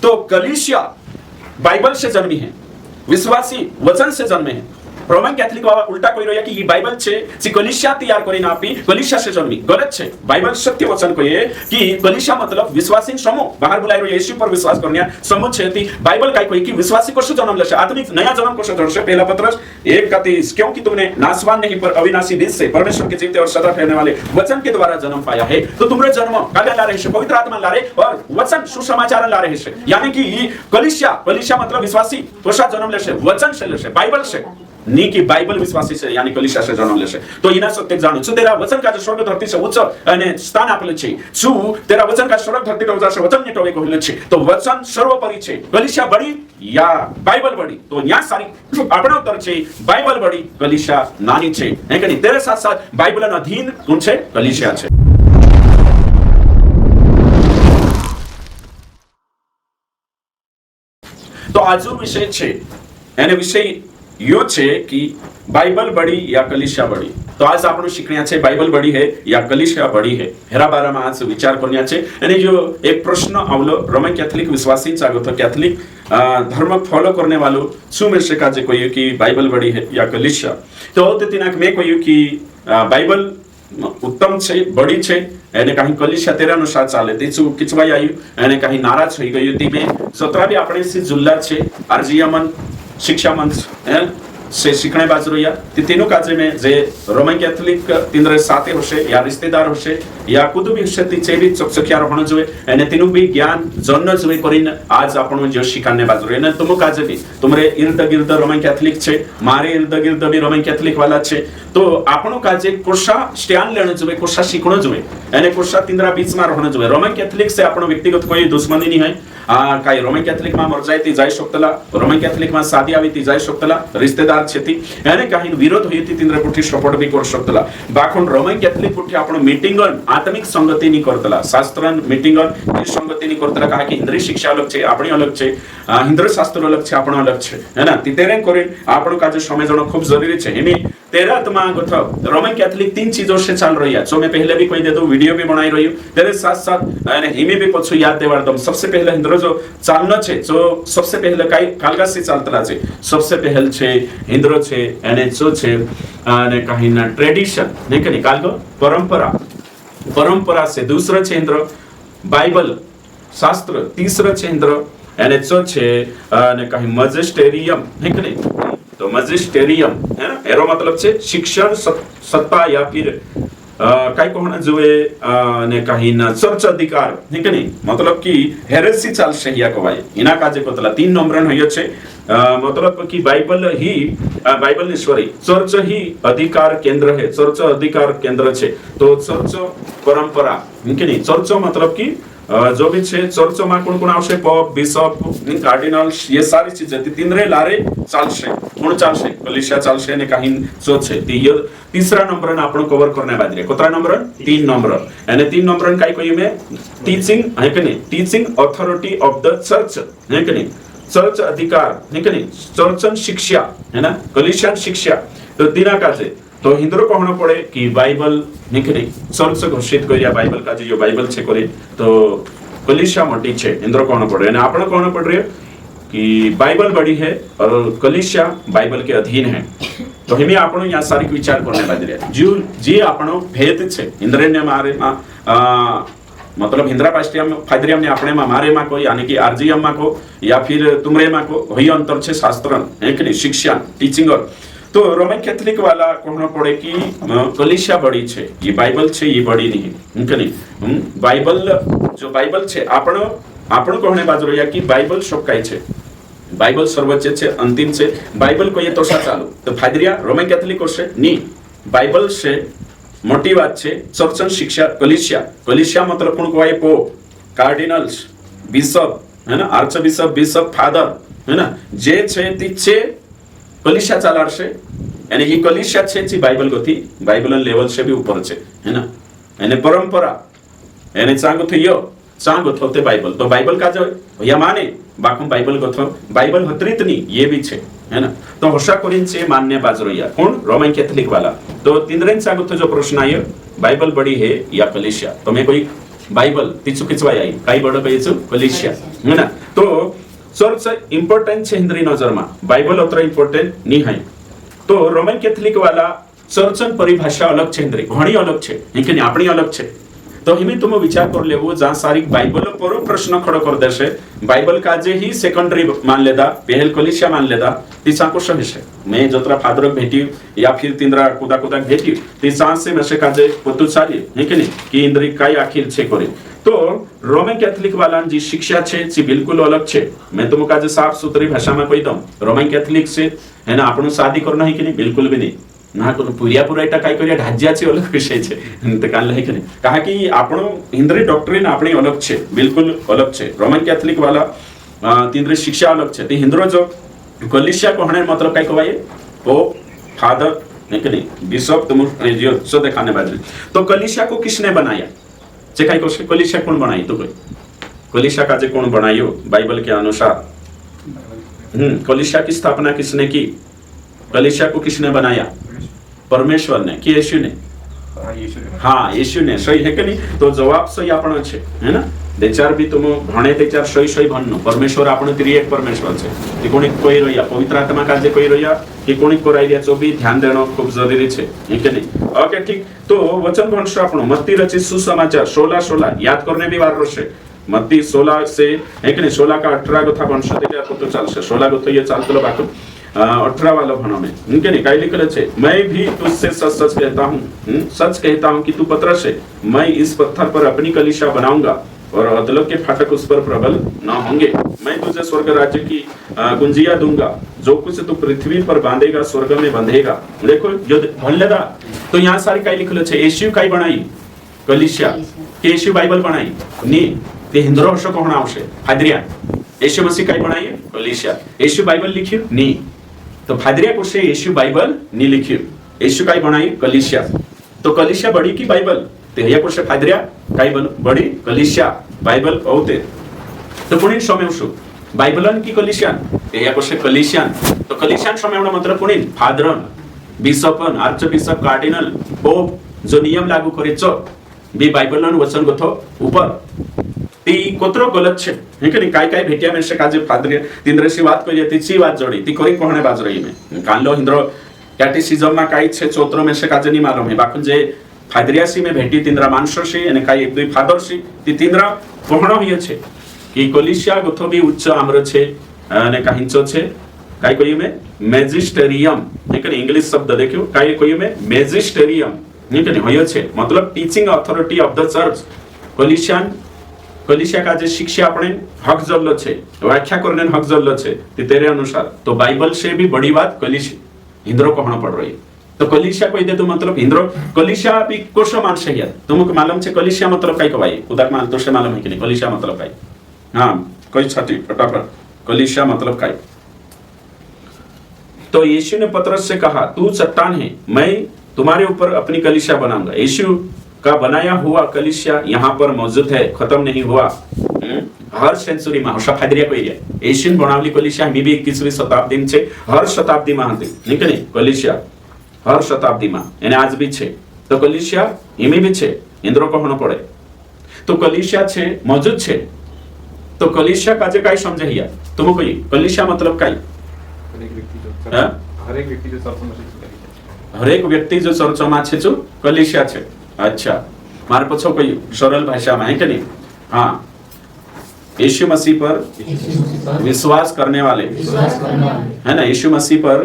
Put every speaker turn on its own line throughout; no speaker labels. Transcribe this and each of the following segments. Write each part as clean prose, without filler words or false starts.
तो कलीसिया बाइबल से जन्मी है, विश्वासी वचन से जन्मे है। रोमन कैथलिक उल्टा कोई रोया कि ये बाइबल छे सी कलीसिया तैयार करी ना आपी कलीसिया से जन्मी, गलत छे। बाइबल सत्य वचन को ये कि कलीसिया मतलब विश्वासी समूह, बाहर बुलाए रहे यीशु पर विश्वास करने समूह छे। ती बाइबल काय कोई कि विश्वासी को से जन्म लेसे, आत्मिक नया जन्म को से धरसे। पहला पत्रस 1:30 क्योंकि तुमने नाशवान नहीं पर अविनाशी बीज से परमेश्वर के जीवित और सदा रहने वाले वचन के द्वारा जन्म पाया है। तो तुम्हारे जन्म काले ला रहे से पवित्र आत्मा ला रहे और वचन सुसमाचार ला रहे से, यानी कि कलीसिया मतलब विश्वासी तो सा जन्म लेसे वचन से लेसे, बाइबल से नी की बाइबल विश्वासी से यानी कलीसिया से जन्म लेसे। तो इना सत्य जाणु छु तेरा वचन का जो स्वर्ग धरती से उच्च અને स्थान आपले છે छु तेरा वचन का स्वर्ग धरती का उजासे वचन ने टोवे कहले છે। तो वचन सर्वोपरि છે, कलीसिया बड़ी या बाइबल बड़ी? तो यहाँ सारी આપણો उत्तर છે बाइबल बड़ी, कलीसिया नानी છે। है कि नहीं? तेरे साथ साथ बाइबल अधीन कौन છે? कलीसिया છે। तो આજનો વિષય છે એને વિષય यो छे कि बाइबल बड़ी या कलीसिया बड़ी। तो आज आपण शिकण्या छे बाइबल बड़ी है या कलीसिया बड़ी है, हेरा बारा में आज विचार करण्या छे। आणि जो एक प्रश्न आवलो रोमन कैथलिक विश्वासी जागो तो कैथलिक धर्म फॉलो करने वालों छु में से काजे कोई कि बाइबल बड़ी है या कलीसिया। तो तिनाक में कोई कि बाइबल उत्तम छे, बड़ी छे, એને काही કલીસિયા તેરા અનુસાર ચાલે તેચું કિચવાઈ આવ્યું અને काही નારાજ થઈ ગયું તીમે સતરા બી આપણે સી જુલ્લા છે આરજીયમન शिक्षा मंच से शिकणे बाजू या तीनों काजे में जे रोमन कैथलिक तिंद्रे साथे होशे या रिश्तेदार होशे या कुदुबी होशे ती चेवी चकचकिया रहणो जोए एने तीनों भी ज्ञान जन्न जोए करीने आज आपण जो शिकाने बाजू एने तुम काजे भी तुमरे इर्द गिर्द रोमन कैथलिक छे, मारे इर्द गिर्द भी रोमन कैथलिक वाला छे। तो आपण काजे कोशा स्टैंड लेणो जोए, कोशा शिकणो जोए एने कोशा तिंद्रा बीच में रहणो जोए। रोमन कैथलिक से आपण व्यक्तिगत कोई दुश्मनी नहीं है। काही रोमन कैथलिक में मर जाए ती जाई शकतला, रोमन कैथलिक में शादी आवी ती जाई शकतला, रिश्तेदार छेती एने काही विरोध होई ती तिंद्रा पुठी सपोर्ट भी कर शकतला। बाखोन रोमन कैथलिक पुठी आपण मीटिंगन आत्मिक संगति नी करतला, शास्त्रन मीटिंगन ही संगति नी करतला। का की इंद्रिय शिक्षा अलग छे, आपणी अलग छे, हिंद्र शास्त्र अलग छे, आपण अलग छे, है ना? ती तेरे करीन आपण काजे समझणो खूब जरूरी छे। हेमी तेरा आत्मा गथ रोमन कैथलिक 3 चीजों से चल रही है, जो मैं पहले भी कोई दे दो वीडियो भी बनाई रही हूं तेरे साथ साथ एने हिमे भी पछु याद देवार दम। सबसे पहले हिंद्र जो चालनो छे, जो सबसे पहले काई कालगा से चालतला छे, सबसे पहल छे हिंद्रो छे एने जो छे અને काही ना ट्रेडिशन ने के निकाल दो परंपरा, परंपरा से दूसरा छे हिंद्र बाइबल शास्त्र, तीसरा छे हिंद्र एने जो छे અને काही मजिस्टेरियम ने के तो मजिस्टेरियम है ना, एरो मतलब छे शिक्षण सत्ता या फिर काय कोहना जोए ने काही ना चर्च अधिकार है के नहीं, मतलब कि हेरेसी चालशे या कवाय इना काजे कोतला 3 नंबरन होय छे। मतलब कि बाइबल ही बाइबल ने सॉरी चर्च ही अधिकार केंद्र है, चर्च अधिकार केंद्र छे। तो चर्च परंपरा है के नहीं, चर्च मतलब कि जो भी छे चर्च में कौन कौन आवशे पोप बिशप कार्डिनल्स ये सारी चीजें तीनरे लारे चालशे, कोण चालशे कलीसिया चालशे ने काही जो छे तीसरा नंबर ने आपण कवर करने बाद रे कोतरा नंबर 3 नंबर एने 3 नंबर काय कोई में टीचिंग है के नहीं, teaching authority of the church है के नहीं, चर्च अधिकार है के नहीं, चर्चन शिक्षा है ना, कलीसिया शिक्षा। तो तीना काजे तो हिंद्रो कहना पड़े कि बाइबल निकले चर्च घोषित करिया बाइबल का जो बाइबल छे करे तो कलीसिया मोटी छे, हिंद्रो कहना पड़े અને આપણે कहना पड़ रही है कि बाइबल बड़ी है और कलीसिया बाइबल के अधीन है। तो हमें आपण यहाँ सारी विचार करने बाज रहे जो जे आपण भेद छे इंद्रने मारे मा मतलब हिंद्रा पास्टियम फादरियम ने अपने मा मारे मा को यानी कि आरजीएम मा को या फिर तुमरे मा को वही अंतर छे शास्त्र है कि शिक्षा टीचिंग। तो रोमन कैथलिक वाला कहना पड़े कि कलीसिया बड़ी छे, ये बाइबल छे ये बड़ी नहीं है कि नहीं। बाइबल जो बाइबल छे आपण कहने बाजू रहा कि बाइबल सबकाई छे, बाइबल सर्वोच्च छे, अंतिम छे। बाइबल को ये तो सा चालू तो फादरिया रोमन कैथलिक से नी बाइबल से मोटी बात छे चर्चन शिक्षा कलीसिया, कलीसिया मतलब कौन कहवाय पोप कार्डिनल्स बिशप है ना, आर्च बिशप बिशप फादर है ना, जे छे ती छे कलीसिया चालाडशे અને એ કલીસિયા છે જે બાઇબલ ગોથી બાઇબલ લેવલ છે બી ઉપર છે है ना, એને परंपरा એને ચાંગો થયો ચાંગો થોતે બાઇબલ તો બાઇબલ का जो भैया माने बाकू बाइबल गथो बाइबल हत्रितनी ये भी छे है ना। तो होशा कोरिन से मान्य बाजरोया कौन रोमन कैथलिक वाला। तो तीनरेन चांगो तो जो प्रश्न आयो बाइबल बड़ी है या कलीसिया, तो मैं कोई बायबल ती चुकीच वाई आई काही बडं कयचो कलिशिया है ना तो चर्च इम्पोर्टेंट छे हिंद्री नजर में बाइबल उतना इम्पोर्टेंट नहीं है तो रोमन कैथोलिक वाला चर्चन परिभाषा अलग छे हिंद्री घणी अलग छे कि अपनी अलग छे तो हिमी तुम विचार कर लेवो जहां सारी बाइबल पर प्रश्न खड़ो कर देशे बाइबल काजे ही सेकेंडरी मान लेदा पहल कलिसिया मान लेदा तिसा को सही छे मैं जतरा फादर भेटी या फिर तिंद्रा कुदा कुदा भेटी तिसा से में से काजे पोतु सारी है कि नहीं कि इंद्री काय आखिर छे करे तो रोमन कैथोलिक वाला जी शिक्षा छे ची बिल्कुल अलग छे मैं तुमको आज साफ सुथरी भाषा में कही दम रोमन कैथोलिक से है ना आपण शादी करना है कि नहीं बिल्कुल भी नहीं ना को पुरिया पुराटा काय करिया ढाज्याचे अलग विषय छे ते कान है कि नहीं कहा कि आपण हिंद्री डॉक्ट्रिन आपणी अलग छे बिल्कुल अलग छे रोमन कैथोलिक वाला तिंद्री शिक्षा अलग छे ते हिंद्रो जो कलिसिया कहणे मतलब काय कहवाये पोप फादर है कि नहीं बिशप तुम जो सो दिखाने बाजू तो कलिसिया को किसने बनाया जे काय कोसे कलिसिया कौन बनाई तो कोई कलिसिया का जे कौन बनायो बाइबल के अनुसार कलिसिया की स्थापना किसने की कलिसिया को किसने बनाया परमेश्वर ने कि यीशु ने हाँ यीशु ने सही है कि नहीं तो जवाब सही आपण छे है ना देचार भी तुम भणे देचार सही सही भन्नु परमेश्वर आपण त्रिएक परमेश्वर छे कि कोणी कोई रहिया पवित्र आत्मा का जे कोई रहिया कि कोणी कोराई दिया जो भी ध्यान देनो खूब जरूरी छे है कि नहीं ओके ठीक तो वचन भणश आपण मत्ती रचित सुसमाचार 16:16 याद करने भी वार रोशे मत्ती 16 से है कि नहीं 16 का 18 गथा भणश देला तो चलसे 16 गतो ये चालतलो बाको 18 वाला भनो में उनके नहीं काय लिखल छे मैं भी तुझसे सच सच कहता हूँ सच कहता हूँ कि तू पतरस है मैं इस पत्थर पर अपनी कलीसिया बनाऊंगा और अधलोक के फाटक उस पर प्रबल न होंगे मैं तुझे स्वर्ग राज्य की कुंजिया दूंगा जो कुछ तू पृथ्वी पर बांधेगा स्वर्ग में बंधेगा देखो जो भल्लेदा तो यहाँ सारी काय लिखल छे यीशु काय बनाई कलीसिया के यीशु बाइबल बनाई नी ते हिंद्रो हशो कोण आवशे फादरिया यीशु मसीह काय बनाई कलीसिया यीशु बाइबल लिखियो नी तो फादरिया को से यीशु बाइबल नी लिखियो यीशु काय बनाई कलीसिया तो कलीसिया बड़ी की बाइबल ते या को से फादरिया काय बड़ी कलीसिया बाइबल होते तो कोणी समेवशो बाइबलन की कलीसिया ते या को से कलीसियन तो कलीसियन समेवणो मतलब कोणी फादरन बिशपन आर्च बिशप कार्डिनल पोप जो नियम लागू करेचो बी बाइबलन वचन गथो ऊपर ती कोत्रो गलत छे हे कि काय काय भेटिया में से काजे फादर तिंद्रसी बात करिए तीची बात जोड़ी ती कोरी कोहणे बाज रही में कानलो हिंद्रो कैटेसिज्म में काय छे चोत्रो में से काजे नहीं मालूम है बाकुन जे फादरियासी में भेटी तिंद्रा मानसोसी અને काय एक दुई फादरसी ती तिंद्रा कोहणो हिय छे कि कलिसिया गथो भी उच्च आम्र छे અને काहिंचो छे काय कोई में मैजिस्टेरियम एक इंग्लिश शब्द देखियो काय कोई में मैजिस्टेरियम निकने होयो छे मतलब teaching authority of the church कलिसिया का जे शिक्षा अपने हक जल्लो छे व्याख्या करने हक जल्लो छे ते तेरे अनुसार तो बाइबल से भी बड़ी बात कलिसिया हिंद्रो कहना पड़ रही तो कलिसिया कोई दे तो मतलब हिंद्रो कलिसिया भी कोश मान से यार तुमको मालूम छे कलिसिया मतलब काय कहवाई उदार मान तो से मालूम है कि नहीं कलिसिया मतलब काय हां कोई छाती फटाफट कलिसिया मतलब काय तो यीशु ने पतरस से कहा तू चट्टान है मैं तुम्हारे ऊपर अपनी कलिसिया बनाऊंगा यीशु का बनाया हुआ कलिसिया यहाँ पर मौजूद है खत्म नहीं हुआ हर सेंचुरी में हर्षा फादरिया कोई है एशियन बनावली कलिसिया मी भी 21वीं शताब्दी में छे हर शताब्दी में हती निकने कलिसिया हर शताब्दी में यानी आज भी छे तो कलिसिया हिमी भी छे इंद्रो कहनो पड़े तो कलिसिया छे मौजूद छे तो कलिसिया काजे काय समझे हिया तुम कोई कलिसिया मतलब काय हर एक व्यक्ति जो चर्च में छे जो कलिसिया छे अच्छा मारे पछो कोई सरल भाषा में है कि नहीं हाँ यीशु मसीह पर विश्वास करने वाले है ना यीशु मसीह पर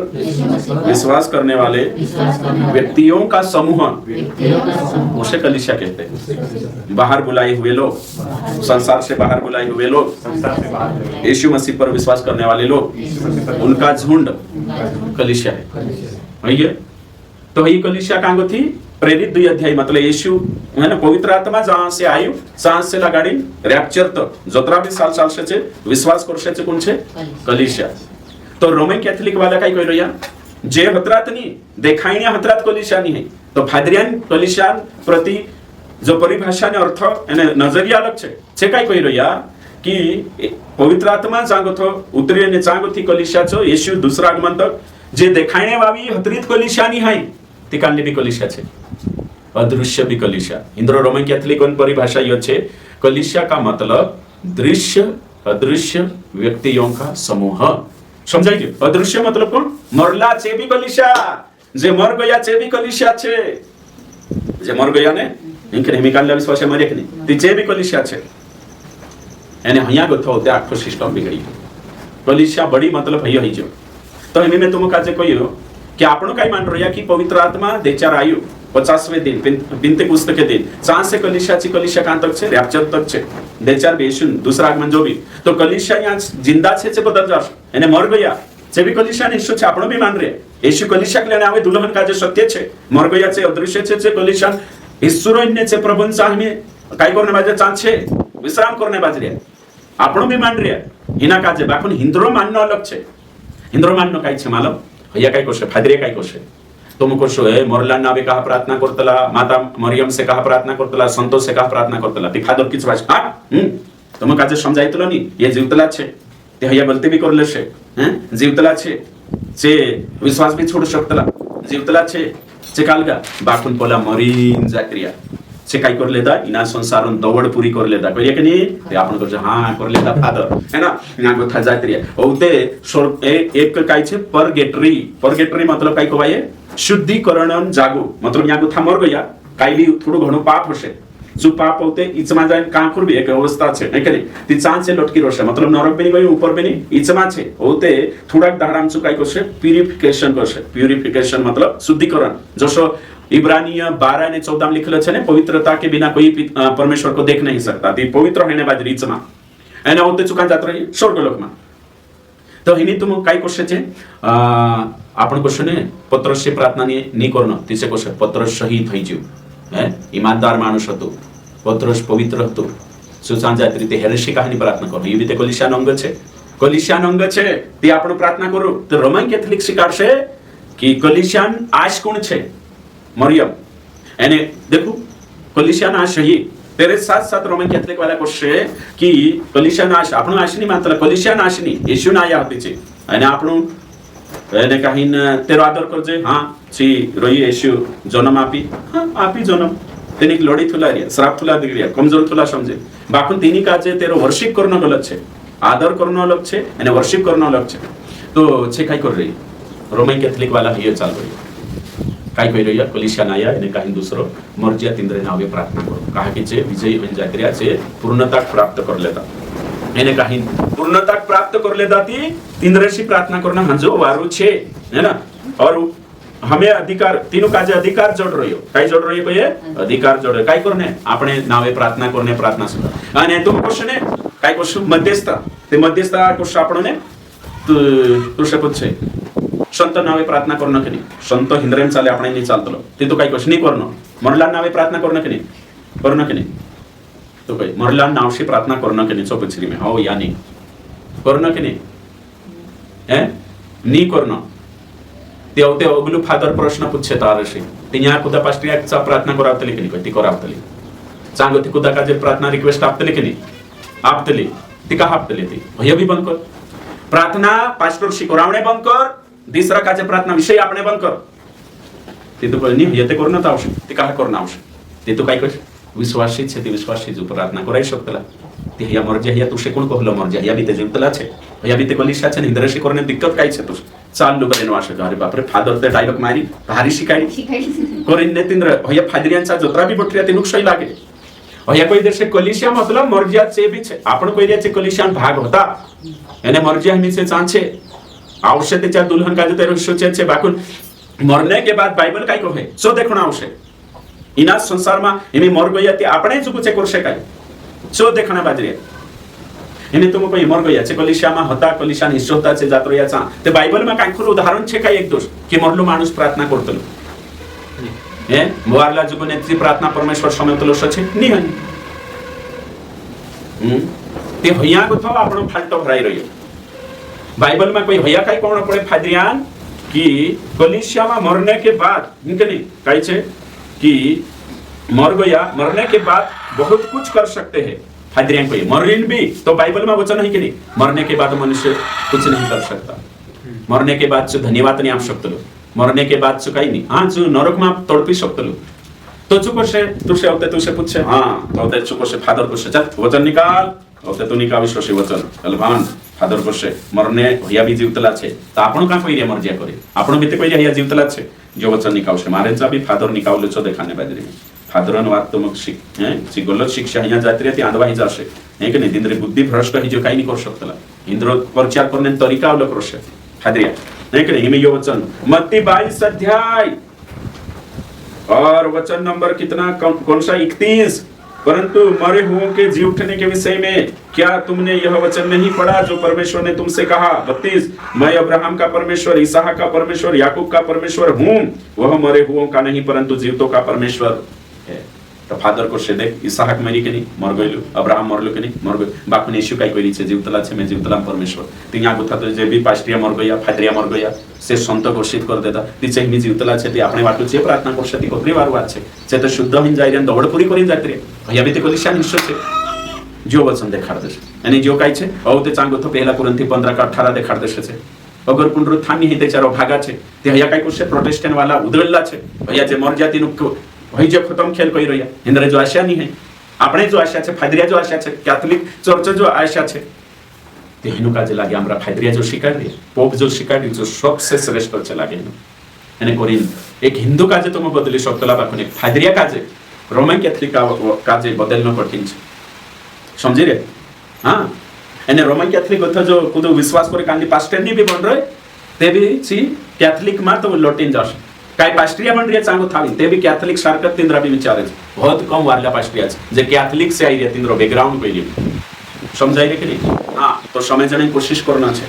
विश्वास करने वाले व्यक्तियों का समूह उसे कलीसिया कहते हैं बाहर बुलाए हुए लोग संसार से बाहर बुलाए हुए लोग यीशु मसीह पर विश्वास करने वाले लोग उनका झुंड कलीसिया है तो ये कलीसिया कहाँ थी प्रेरित 2 अध्याय मतलब यीशु है ना पवित्र आत्मा जहां से आयु सांस से लगाड़ी रैप्चर तो जतरा भी साल से विश्वास करशे कोण छे कलीसिया तो रोमन कैथोलिक वाला काय कहि रहिया जे हतरातनी देखायण्या हतरात कलीसिया नहीं है तो फादरियन कलीसिया प्रति जो परिभाषा ने अर्थ एने नजरिया अलग छे काय कहि रहिया कि पवित्र आत्मा जागथो उतरी ने जागथी कलीसिया छो यीशु दूसरा आगमन तक जे देखायणे वावी हतरीत कलीसिया नहीं है ती कालनी भी कलीसिया छे अदृश्य भी कलिसिया इंद्रो रोमन कैथोलिक परिभाषा यो छे कलिसिया का मतलब दृश्य अदृश्य व्यक्तियों का समूह समझाई गयो अदृश्य मतलब कोण मरला छे भी कलिसिया जे मर गया छे भी कलिसिया छे जे मर गया ने इनके निकालला विश्वास मरे के नहीं ती जे भी कलिसिया छे એને અહીંયા ગથો તે આખો સિસ્ટમ બિગડી કલિસિયા બડી मतलब હઈ હઈ જો તો એમે મે तुम કાજે કહ્યું કે આપણો કઈ માન રહ્યા કે પવિત્ર આત્મા દેચાર આયુ 50वे दिन पेंतेकुस्त के दिन जहां से कलिसिया कहां तक छे रैप्चर तक छे देचार बेशुन दूसरा आगमन जो भी तो कलिसिया यहाँ जिंदा छे बदल जाश એને मर गया જે भी कलिसिया ने ઈસુ છે આપણો भी मान रे ઈસુ कलिसिया के लेने आवे दुल्हन का जो सत्य छे मर गया छे अदृश्य छे जे कलिसिया ઈસુ रोइने छे प्रबंध साहमे काय करने बाजे चांद छे विश्राम करने बाजे આપણો भी मान रे हिना काजे बाकुन हिंद्रो माननो अलग छे हिंद्रो माननो काय छे मालूम हया काय कोशे फादरे काय कोशे तुम कोशो ए मोरला नावे कहा प्रार्थना करतला माता मरियम से कहा प्रार्थना करतला संतो से कहा प्रार्थना करतला ती फादर किच वाच हा तुम काजे समजायतलो नी ये जीवतला छे ते हया बोलते भी करले छे हैं जीवतला छे जे विश्वास भी छोड़ शकतला जीवतला छे जे कालगा बाकुन पोला मरीन जाक्रिया से काय कर लेता इना संसारन दौड़ पूरी कर लेता कहिए कि नहीं ते आपण को हां कर लेता फादर है ना इना को था जात्रिया ओते एक काय छे परगेटरी मतलब काय को भाई शुद्धिकरणन जागो मतलब यहाँ को था मर गया काय भी थोड़ो घणो पाप हशे जो पाप होते इचमा जाय कांकुर भी एक अवस्था छे नहीं करे ती चांद से लटकी रोशे मतलब नरक बेनी गई ऊपर बेनी इचमा छे होते थोड़ा दाराम चु काय कोशे प्यूरिफिकेशन मतलब शुद्धिकरण जसो इब्रानिय 12 ने 14 में लिखल छे ने पवित्रता के बिना कोई परमेश्वर को देख नहीं सकता ती पवित्र होने बाद रीचमा एना होते चुका जात रही स्वर्गलोक में तो हिनी तुम काय कोशे छे आपण कोशे ने पत्रस प्रार्थना नी करनो तिसे कोशे पत्रस शहीद થઈ ગયો હે ईमानदार माणूस હતો पत्रस पवित्र હતો સુસંજાત રીતે હેરેસી કહાની प्रार्थना કરો એ રીતે કલિસિયાનો અંગ છે તે આપણે प्रार्थना करो तो रोमन कैथोलिक स्वीकारશે कि कलिसियान आश कोण छे मरियम एने देखो कलिसियान आश ही तेरे साथ साथ रोमन कैथोलिक वाला कोशे कि कलिसियान आश આપણો આશ ની માત્ર કલિસિયાન આશ ની ઈસુ ના આયા હતી છે અને આપણું એને કહીન તેરો આદર કરજે હા છી રોઈ ઈસુ જન્મ આપી જન્મ તેની લોડી થુલા રે શ્રાપ થુલા દીકરી કમજોર થુલા સમજે બાકુન તેની કાજે તેરો વર્શિપ કરનો ગલત છે આદર કરનો અલગ છે અને વર્શિપ કરનો અલગ છે તો છે કાઈ કર રહી રોમન कैथोलिक वाला ये चाल रही काय कही रही कलिसियान आया એને કहीं दूसरो मर्जिया तिंद्रे नावे प्रार्थना करो कहा कि जे विजय बन जात्रिया से पूर्णता प्राप्त कर लेता એને कहीं पूर्णता प्राप्त कर लेता थी तिंद्रेशी प्रार्थना करना हंजो वारू छे है ना और हमें अधिकार तीनों काजे अधिकार जोड़ रही हो काय जोड़ रही हो ये अधिकार जोड़ काय करने આપણે નાવે प्रार्थना करने प्रार्थना से અને तुम क्वेश्चन है काय क्वेश्चन मध्यस्थ ते मध्यस्थ क्वेश्चन આપણને तो शकत छे संत नावे प्रार्थना करणं की नाही संत हिंद्रेम चाले आपण नाही चालतलो ते तो काही क्वेश्चन नाही करणं मरला नावे प्रार्थना करणं की नाही तो काही मरला नावशी प्रार्थना करणं की नाही चौपचरी में हो या नाही करणं की नाही हे नी करणं ते होते अगलू फादर प्रश्न पूछे तारशी तिन्या कुदा पास्ट्रियाचा प्रार्थना करावतली की नाही ती करावतली चांगो ती कुदा काजे प्रार्थना रिक्वेस्ट आपतली की नाही आपतली ती का आपतली ती हे भी बंद कर प्रार्थना पास्टर शिकरावणे बंद कर दूसरा काचे प्रार्थना विषय आपने बंद कर ते तो कोणी हे ते करणं आवश्यक ते काय करणं आवश्यक ते तो काय कर विश्वासी छे ते विश्वासी जो प्रार्थना कराई शकतला ते या मर्जी या तुसे कोण कहलो मर्जी या भी ते जीवतला छे या भी ते कलिसिया छे इंद्रशी करने दिक्कत काय छे तुस चालू करेन वाशे अरे बाप रे फादर ते डायलॉग मारी भारी शिकाई करिन ने तिंद्र या फादरियांचा जत्रा भी बटरिया ते नुकसाई लागे या कोई देश कलिसिया मतलब मर्जिया छे भी छे आपण कोई रे छे कलिसिया भाग होता એને मर्जी हमी से चांचे आवश्यक त्याच्या दुल्हन का तेरो सोचे छे बाकुन मरने के बाद बाइबल काय कहे सो देखणं आवश्यक इना संसार में एमी मर गया ते આપણે જ कुछ कर શકાય सो देखणं बाजरे એને તો કોઈ મર ગયા છે કલિસિયામાં હતા કલિસિયા નિશ્ચયતા છે જાત્રોયાचा તે બાઇબલમાં કાંઈક ઉદાહરણ છે કાંઈ એક દોષ કે મરલો માણસ પ્રાર્થના કરતલો હે મોરલા જુગને તી પ્રાર્થના પરમેશ્વર સમયતલો છે ની હની તે ભૈયા को થવા આપણો ફાલતો ભરાઈ રહ્યો बाइबल में कोई भैया काई कोण पड़े फादरियान कि कलिसिया में मरने के बाद इनके नहीं काई छे कि मर गया मरने के बाद बहुत कुछ कर सकते हैं फादरियान कोई मरिन भी तो बाइबल में वचन है कि नहीं मरने के बाद मनुष्य कुछ नहीं कर सकता मरने के बाद जो धन्यवाद नहीं आप सकते लो मरने के बाद जो काई नहीं हाँ जो नरक में तड़पी सकते लो तो चुको से तुसे होते तुसे पूछे हाँ होते चुको से फादर को से चल वचन निकाल होते तू निकाल विश्व से वचन अलभान फादर को से मरने भैया भी जीवतला छे तो आपण का कोई रे मर जाय करे आपण बीते कोई रे जीवतला छे जो वचन निकाल से मारे जा भी फादर निकाल छो देखाने बाजरी फादरन वात तुम शिक हैं सी गलत शिक्षा हिया जात्री ती आंदवा ही जासे है कि नहीं दिन बुद्धि भ्रष्ट ही जो काई नहीं कर सकतला इंद्र प्रचार करने तरीका अवलंब करसे फादरिया नहीं कि नहीं में यो वचन मत्ती 22 अध्याय और वचन नंबर कितना कौन सा 31 परंतु मरे हुओं के जी उठने के विषय में क्या तुमने यह वचन नहीं पढ़ा जो परमेश्वर ने तुमसे कहा 32 मैं अब्राहम का परमेश्वर इसहाक का परमेश्वर याकूब का परमेश्वर हूँ वह मरे हुओं का नहीं परंतु जीवतों का परमेश्वर है तो फादर को से देख इसहाक मरी के नहीं मर गइलु अब्राहम मरलो के नहीं मर गइल बाकु ने यीशु काई कोई छे जीवतला छे मैं जीवतला परमेश्वर तिया गुथा तो जे भी पास्ट्रिया मर गया फादरिया मर गया से संत घोषित कर देता तिचे मी जीवतला छे ती आपणे वाटू छे प्रार्थना कर सकती कोपरी वार वात छे से तो शुद्ध हिन जाय रे दौड़ पूरी करी जात रे भैया भी ते कोलिशान हिस्सो छे जो वचन देखाड़ दे यानी जो काई छे औ ते चांगो तो पहला कुरंथी 15 का 18 देखाड़ दे छे अगर पुनरुत्थान ही ते चारो भागा छे ते भैया काई को से प्रोटेस्टेंट वाला उदळला छे भैया जे मर जाती नु वही जो खत्म खेल कोई रही इंद्र जो आशा नहीं है अपने जो आशा है फादरिया जो आशा है कैथोलिक चर्च जो आशा है तेहनु काजे लागे हमरा फादरिया जो शिकाड़ी पोप जो शिकाड़ी जो सबसे श्रेष्ठ चला गए एने कोरिन एक हिंदू काजे तुम बदली सकतला बाकुने फादरिया काजे रोमन कैथोलिक काजे बदलना कठिन छे समझी रे हां एने रोमन कैथोलिक कथा जो कुदो विश्वास करे कांदी पास्टर नहीं भी बन रहे ते भी सी कैथोलिक मा तो लॉटिन जास काय पास्ट्रिया बन रही चांगो थाली ते भी कैथोलिक सारखं तिंद्रा भी विचारे बहुत कम वारल्या पास्ट्रिया जे कैथोलिक से आई रे तिंद्रो बैकग्राउंड पहले समझाई रे कि नहीं हां तो समझने की कोशिश करना छे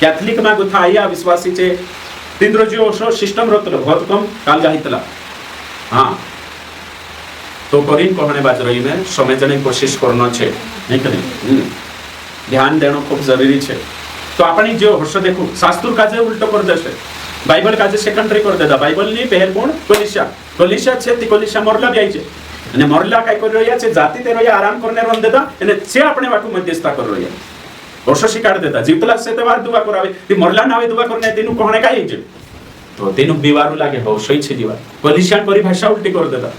कैथोलिक मा गुथा आया विश्वासी छे तिंद्रो जो सो सिस्टम रतलो बहुत कम काल गाहितला हां तो करीन कहने बाज रही में समझने की कोशिश करना छे नहीं कि नहीं ध्यान देना खूब जरूरी छे तो आपणी जो हर्ष देखो शास्त्र काजे उल्टो कर देसे बाइबल काजे सेकेंडरी कर देता बाइबल नहीं पहल कोण कोलिशा छे ती कोलिशा मरला भी आइछे અને મરલા કાઈ કરી રહ્યા છે જાતિ તે રહ્યા આરામ કરને રન દેતા અને છે આપણે વાટુ મધ્યસ્થા કરી રહ્યા વર્ષો શિકાર દેતા જીવતલા છે તે વાર દુઆ કરાવે તી મરલા ના આવે દુઆ કરને તેનું કોણે કાઈ છે તો તેનું બીવારું લાગે હો સહી છે દીવા કોલિશા પરિભાષા ઉલટી કરી દેતા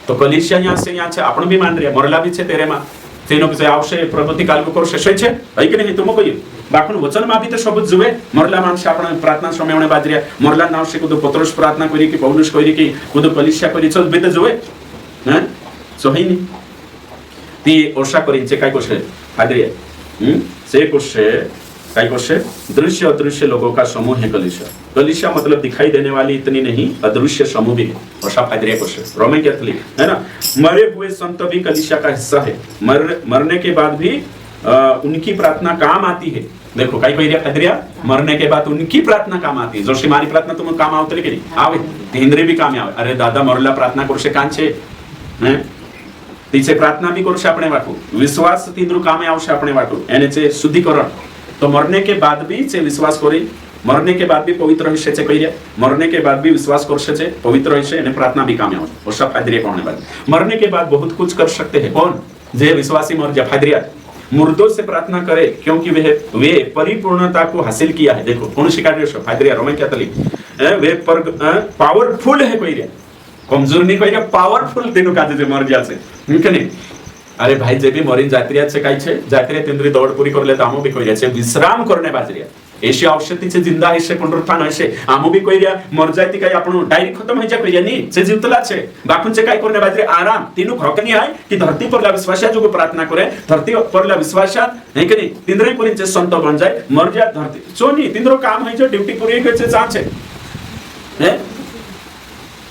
તો કોલિશા यहाँ से यहाँ છે આપણો भी मान રહ્યા મરલા भी છે તેરેમાં તેનો જે આવશે પ્રગતિ કાલ કરશે સહી છે હઈ કે નહીં तुम कहियो बाखुन वचन मा भी तो सबूत जुवे मरला मानस आपण प्रार्थना समय में बाजरिया मरला नाव से कुदो पत्रोस प्रार्थना करी कि पौलुस करी कि कुदो कलिसिया करी चल बे तो जुवे हैं सो ही नहीं ती ओशा करी जे काय कोसे फादरिया से कोसे काय कोसे दृश्य अदृश्य लोगों का समूह है कलिसिया मतलब दिखाई देने वाली इतनी नहीं अदृश्य समूह भी है ओशा फादरिया कोसे रोमन कैथोलिक है ना मरे हुए संत भी कलिसिया का हिस्सा है मरने के बाद भी उनकी प्रार्थना काम आती है देखो कई कोई खदरिया मरने के बाद उनकी प्रार्थना काम आती है जोशी मारी प्रार्थना तुम काम आवतली की नहीं आवे इंद्रिय भी काम आवे अरे दादा मरला प्रार्थना करशे कांचे हैं तीचे प्रार्थना भी करशे अपने वाटू विश्वास तींद्रु काम आवशे अपने वाटू एने छे शुद्धिकरण तो मरने के बाद भी छे विश्वास करी मरने के बाद भी पवित्र रहिशे छे कहिया मरने के बाद भी विश्वास करशे छे पवित्र रहिशे एने प्रार्थना भी काम आवे और सब फादरिया कहने बाद मरने के बाद बहुत कुछ कर सकते हैं कौन जे विश्वासी मर जा फादरिया मुर्दों से प्रार्थना करे क्योंकि वे परिपूर्णता को हासिल किया है देखो कौन शिकार फादरिया रोमन कैथोलिक वे पावरफुल है कोई कमजोर नहीं कोई पावरफुल तेनु काजे जे मर जा छे ठीक नहीं अरे भाई जे भी मरीन जात्रिया छे काई छे जात्रिया तिंद्री दौड़ पूरी कर ले तो आमो भी कोई छे विश्राम करने बाजरिया एशी औषधि छे जिंदा है से पुनरुत्थान है से आमो भी कोई मर जाती काई आपनो डायरी खत्म हो जा कोई नहीं से जीवतला छे बाकुन से काई करने बाजरे आराम तीनु हकनी आए कि धरती पर ला विश्वास जो प्रार्थना करे धरती पर ला विश्वास है कि नहीं तिंद्रे पुरी से संत बन जाए मर जाए धरती सोनी तिंद्रो काम है जो ड्यूटी पूरी के से जाचे हैं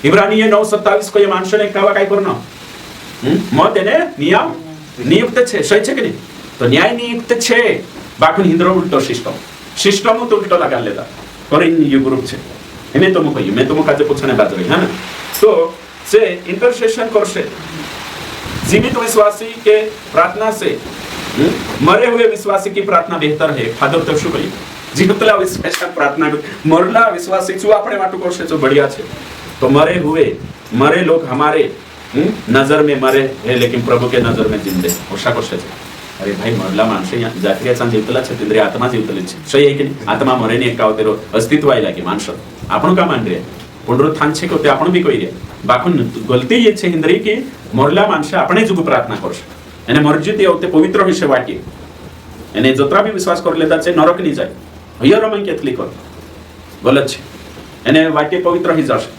इब्रानी 9:27 को ये मानसो ने कावा काई करनो मत ने नियम नियुक्त छे सही छे कि नहीं तो न्याय नियुक्त छे बाकुन हिंद्रो उल्टो सिस्टम तो उल्टो लगा लेता और इन ये ग्रुप छे इन्हें तो मुको मैं तुम काजे पूछने बात रही है ना तो से इंटरसेशन करसे जीवित विश्वासी के प्रार्थना से मरे हुए विश्वासी की प्रार्थना बेहतर है फादर तो शू कही जीवतला विश्वास प्रार्थना मरला विश्वासी जो अपने वाटू करसे जो बढ़िया छे तो मरे लोग हमारे नजर में मरे है लेकिन प्रभु के नजर में जिंदे ओशा करसे अरे भाई मरला माणसे जात्रियाचा जीवतला छे तिंद्रे आत्मा जीवतली छे सही है कि नहीं आत्मा मरे नहीं एकावतेरो अस्तित्व आयला की माणस आपण का मान रे पुनरुत्थान छे के आपण भी कही बाखुन गलती ये छे हिंद्री की मरला माणसे આપણે જ प्रार्थना करશે એને મરજી તે વખતે પવિત્ર વિશે વાક્ય એને જતરા બી વિશ્વાસ કરી લેતા છે નરક ની જાય હૈયા રોમન કેથલિક ગલત છે એને વાક્ય પવિત્ર હી જશે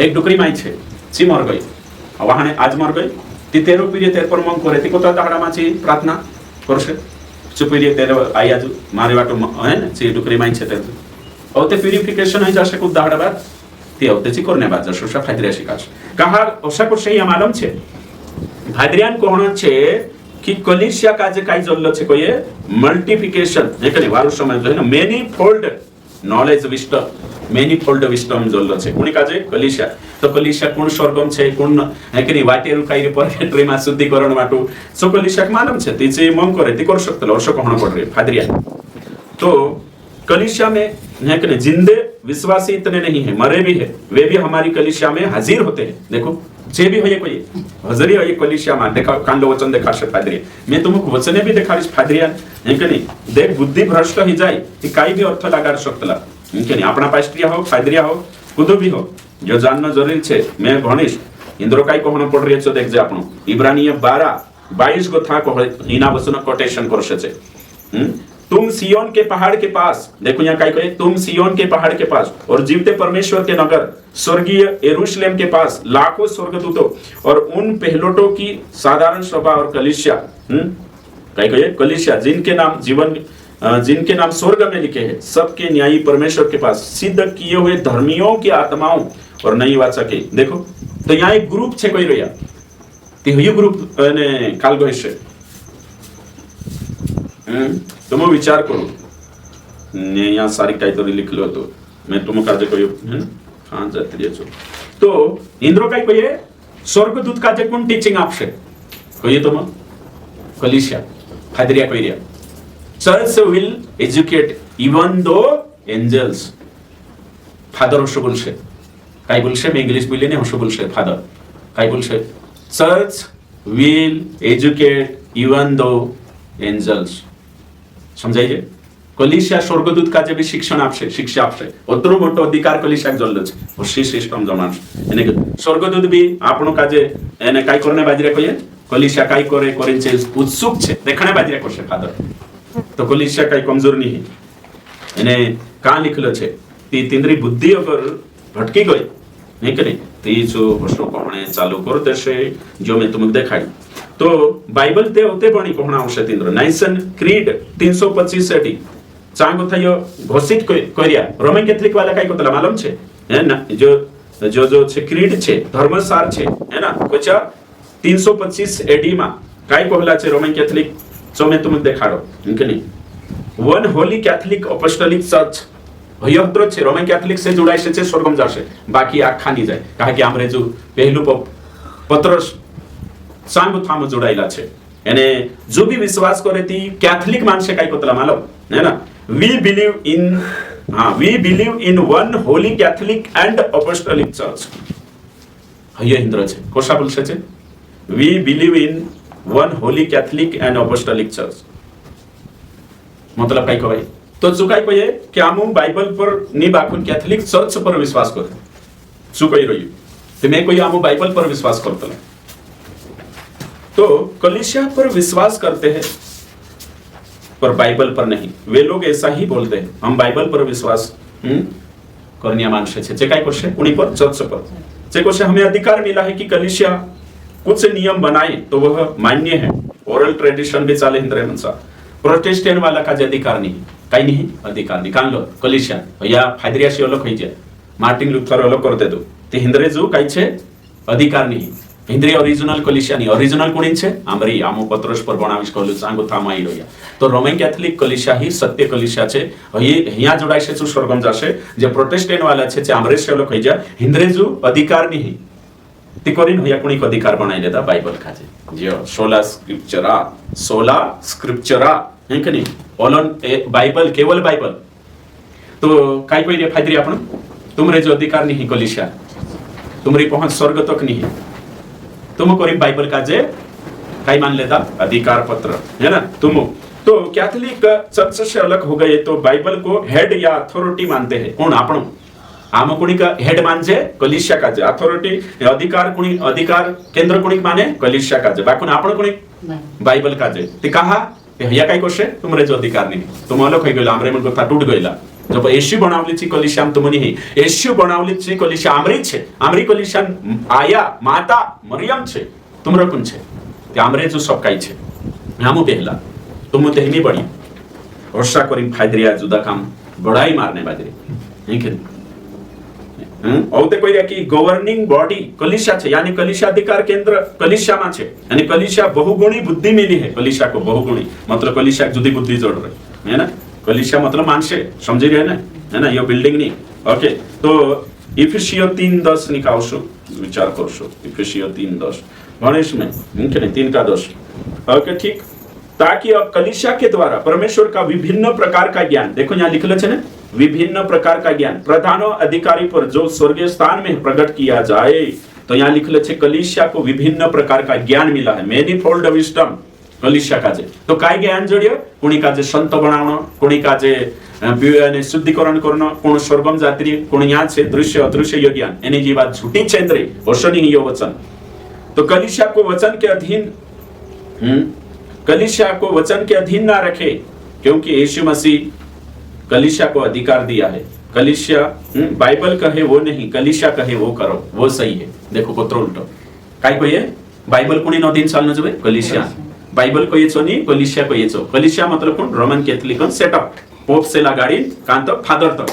એક ડુકરી માઈ છે सी मर गई वाहने आज मर गई ती तेरो पीरिये तेर पर मंग करे ती कोता दाहड़ा माची प्रार्थना करशे चुपीरिये तेरे आई आज मारे वाटो है ना सी डुकरी माई छे तेर और ते प्यूरिफिकेशन है जाशे कुछ दाहड़ा बाद ती होते ची करने बाद जशो शा फायदरिया शिकाश कहा ओशा को सही मालूम छे फायदरियान कोण छे कि कलिसिया काजे काई जल्लो छे कोये मल्टीप्लिकेशन एकने वारु समय है ना many fold knowledge wisdom many fold wisdom जल्लो छे कोणी काजे कलिसिया तो कलिसिया कोण स्वर्गम छे कोण है कि वाटेरु काई रे पर्केट्री मा शुद्धिकरण वाटू सो कलिसिया मालूम छे तीचे मम करे ती कर सकतो वर्ष कोण पड़ फादरिया तो कलिसिया में है कि जिंदे विश्वासी इतने नहीं है मरे भी है वे भी हमारी कलिसिया में हाजिर होते हैं देखो जे भी होये कोई हाजिरी होये कलिसिया में देखा कांडो वचन देखाशे फादरिया मैं तुमको वचने भी देखाड़ीश फादरिया है कि नहीं देख बुद्धि भ्रष्ट ही जाए कि काई भी अर्थ लगाड़ सकतला है कि नहीं अपना पास्ट्रिया हो फादरिया हो कुदो भी हो जो जानना जरूरी छे मैं गणेश इंद्रो काई कहनो पड़ रही छे देख जे आपनो इब्रानिय 12-22 गो था को हिना वचन कोटेशन करशे छे तुम सियोन के पहाड़ के पास देखो यहाँ काई कहे तुम सियोन के पहाड़ के पास और जीवते परमेश्वर के नगर स्वर्गीय यरूशलेम के पास लाखों स्वर्गदूतों और उन पहलोटों की साधारण सभा और कलीसिया काई कहे कलीसिया जिनके नाम स्वर्ग में लिखे हैं सबके न्यायी परमेश्वर के पास सिद्ध किए हुए धर्मियों की आत्माओं और नई वाचा के देखो तो यहाँ एक ग्रुप छे कोई रहा तो ये ग्रुप ने काल गए तुम विचार करो यहाँ सारी काहीतरी लिखलो तो मैं तुम काजे कहो हाँ जाती छो तो इंद्रो काई कहे स्वर्गदूत काजे कोण टीचिंग आपशे कहिए तुम कलिसिया फादरिया कही रहा Church will educate even though angels. Father हशो बोलशे काय बोलशे मैं इंग्लिश बोले ने हशो बोलशे फादर काय बोलशे Church will educate even though angels. समजाइए कलिसिया स्वर्गदूत का जे भी शिक्षण आपशे शिक्षा आपशे ओतरो मोटो अधिकार कलिसिया जल्लो छे होशी सिस्टम जमाण एने स्वर्गदूत भी आपनो काजे एने काय करने बाजरे कहिए कलिसिया काय करे करिन छे उत्सुक छे देखणे बाजरे करशे फादर तो कलिसिया काई कमजोर नहीं है एने कहाँ लिखलो छे ती तिंद्री बुद्धि अगर भटकी गई नहीं करे ती जो हसो कहणे चालू कर देशे जो मैं तुमको देखाई तो बाइबल ते होते बणी कहणा आवश्यक तिंद्र नाइसन क्रीड 325 एडी चांगो थयो घोषित करिया रोमन कैथोलिक वाला काई कोतला मालूम छे है ना जो छे क्रीड छे धर्मसार छे है ना कुछ 325 एडी मा काई कहला छे रोमन कैथोलिक जो मैं तुम्हें देखाड़ो इनके नहीं one holy Catholic apostolic church हयत्रो छे रोमन कैथोलिक से जुड़ाई छे स्वर्गम जाशे बाकी आखा नहीं जाए कहा कि हमरे जो पहलू पत्रस सांग थाम जुड़ाईला छे एने जो भी विश्वास करे ती कैथोलिक मानसे काई कोतला मालूम है ना we believe in one holy Catholic and apostolic church हय इंद्र छे कोशा बोलशे छे we believe in one holy Catholic and apostolic church मतलब काय कहे तो जो काय कहे कि हम बाइबल पर नी बाखुन कैथोलिक चर्च पर विश्वास कर जो कही रही तो मैं कोई हम बाइबल पर विश्वास करता तो कलिसिया पर विश्वास करते हैं पर बाइबल पर नहीं वे लोग ऐसा ही बोलते हैं हम बाइबल पर विश्वास करनिया मानसे छे काय करशे उनी पर चर्च पर जे कोसे हमें अधिकार मिला है कि कलिसिया कुछ नियम बनाए तो वह मान्य है ओरल ट्रेडिशन भी चाले हिंद्रे मनसा प्रोटेस्टेंट वाला का अधिकार नहीं कहीं नहीं अधिकार निकाल लो कलिसिया या फादरिया से अलग हो जाए मार्टिन लूथर अलग करते दो ते हिंद्रे जो काही छे अधिकार नहीं हिंद्रे ओरिजिनल कलिसिया नहीं ओरिजिनल कोणी छे आमरी आमो पत्रस पर बनाविश कहलु चांगो थामाई रोया तो रोमन कैथोलिक कलिसिया ही सत्य कलिसिया छे हिया जोड़ाई छे स्वर्गम जाशे जे प्रोटेस्टेंट वाला छे आमरे से अलग हो जाए हिंद्रे जो अधिकार नहीं ती करीन होया कोणी को अधिकार बनाई लेता बाइबल खाजे जो सोला स्क्रिप्चरा है कि नहीं ओलन बाइबल केवल बाइबल तो काय कोई रे फादरी आपण तुमरे जो अधिकार नहीं कलिसिया तुमरी पहुंच स्वर्ग तक नहीं तुम करी बाइबल काजे काय मान लेता अधिकार पत्र है ना तुम तो कैथोलिक चर्च से अलग हो गए तो बाइबल को हेड या अथॉरिटी मानते हैं कौन आपण आम कुणी का हेड मानजे कलिसिया काजे अथॉरिटी अधिकार केंद्र कुणी माने कलिसिया काजे बाकुन आपण कुणी बाइबल काजे ते कहा ह्या काय कोशे तुमरे जो अधिकार नाही तुम अलग होई गेला आमरे मन कथा टूट गयला जब येशू बनावलीची कलिसिया तुमनी ही येशू बनावलीची कलिसिया आमरी छे आमरी कलिसिया आया माता मरियम छे तुमरो कोन छे ते आमरे जो सब काई छे हमु पहला तुम ते ही बड़ी वर्षा करी फायदरिया जुदा काम बड़ाई मारने बाजरे ठीक है और ते कोई कि गवर्निंग बॉडी कलिसिया छे यानी कलिसिया अधिकार केंद्र कलिसिया में छे यानी कलिसिया बहुगुणी बुद्धि मिली है कलिसिया को बहुगुणी मतलब कलिसिया जुदी बुद्धि जोड़ रहे है ना कलिसिया मतलब मानसे समझी रहे ना है ना ये बिल्डिंग नहीं ओके तो इफिसियो 3:10 निकालशो विचार करशो इफिसियो 3:10 गणेश में मुमकिन है 3 का 10 ओके ठीक ताकि अब कलिसिया के द्वारा परमेश्वर का विभिन्न प्रकार का ज्ञान देखो यहाँ लिखल है ना विभिन्न प्रकार का ज्ञान प्रधानों अधिकारी पर जो स्वर्गीय स्थान में प्रकट किया जाए तो यहाँ लिखल है कलिसिया को विभिन्न प्रकार का ज्ञान मिला है मैनीफोल्ड विजडम कलिसिया काजे तो काय ज्ञान जोड़ियो कुणी काजे संत बनावणो कुणी काजे शुद्धिकरण करणं कोण स्वर्गम जात्री कोण यहाँ से दृश्य अदृश्य यो ज्ञान एनी जी बात झूठी चेंद्रे वचन ही यो वचन तो कलिसिया को वचन के अधीन कलिसिया को वचन के अधीन ना रखे क्योंकि यीशु मसीह कलिसिया को अधिकार दिया है कलिसिया बाइबल कहे वो नहीं कलिसिया कहे वो करो वो सही है देखो कोत्रो उल्टो काय कोये बाइबल कोणी नदीन चालना जबे कलिसिया बाइबल को येचो नी कलिसिया को येचो कलिसिया मतलब कोण रोमन कैथोलिक सेटअप पोप से लगाड़ी कांत फादर तो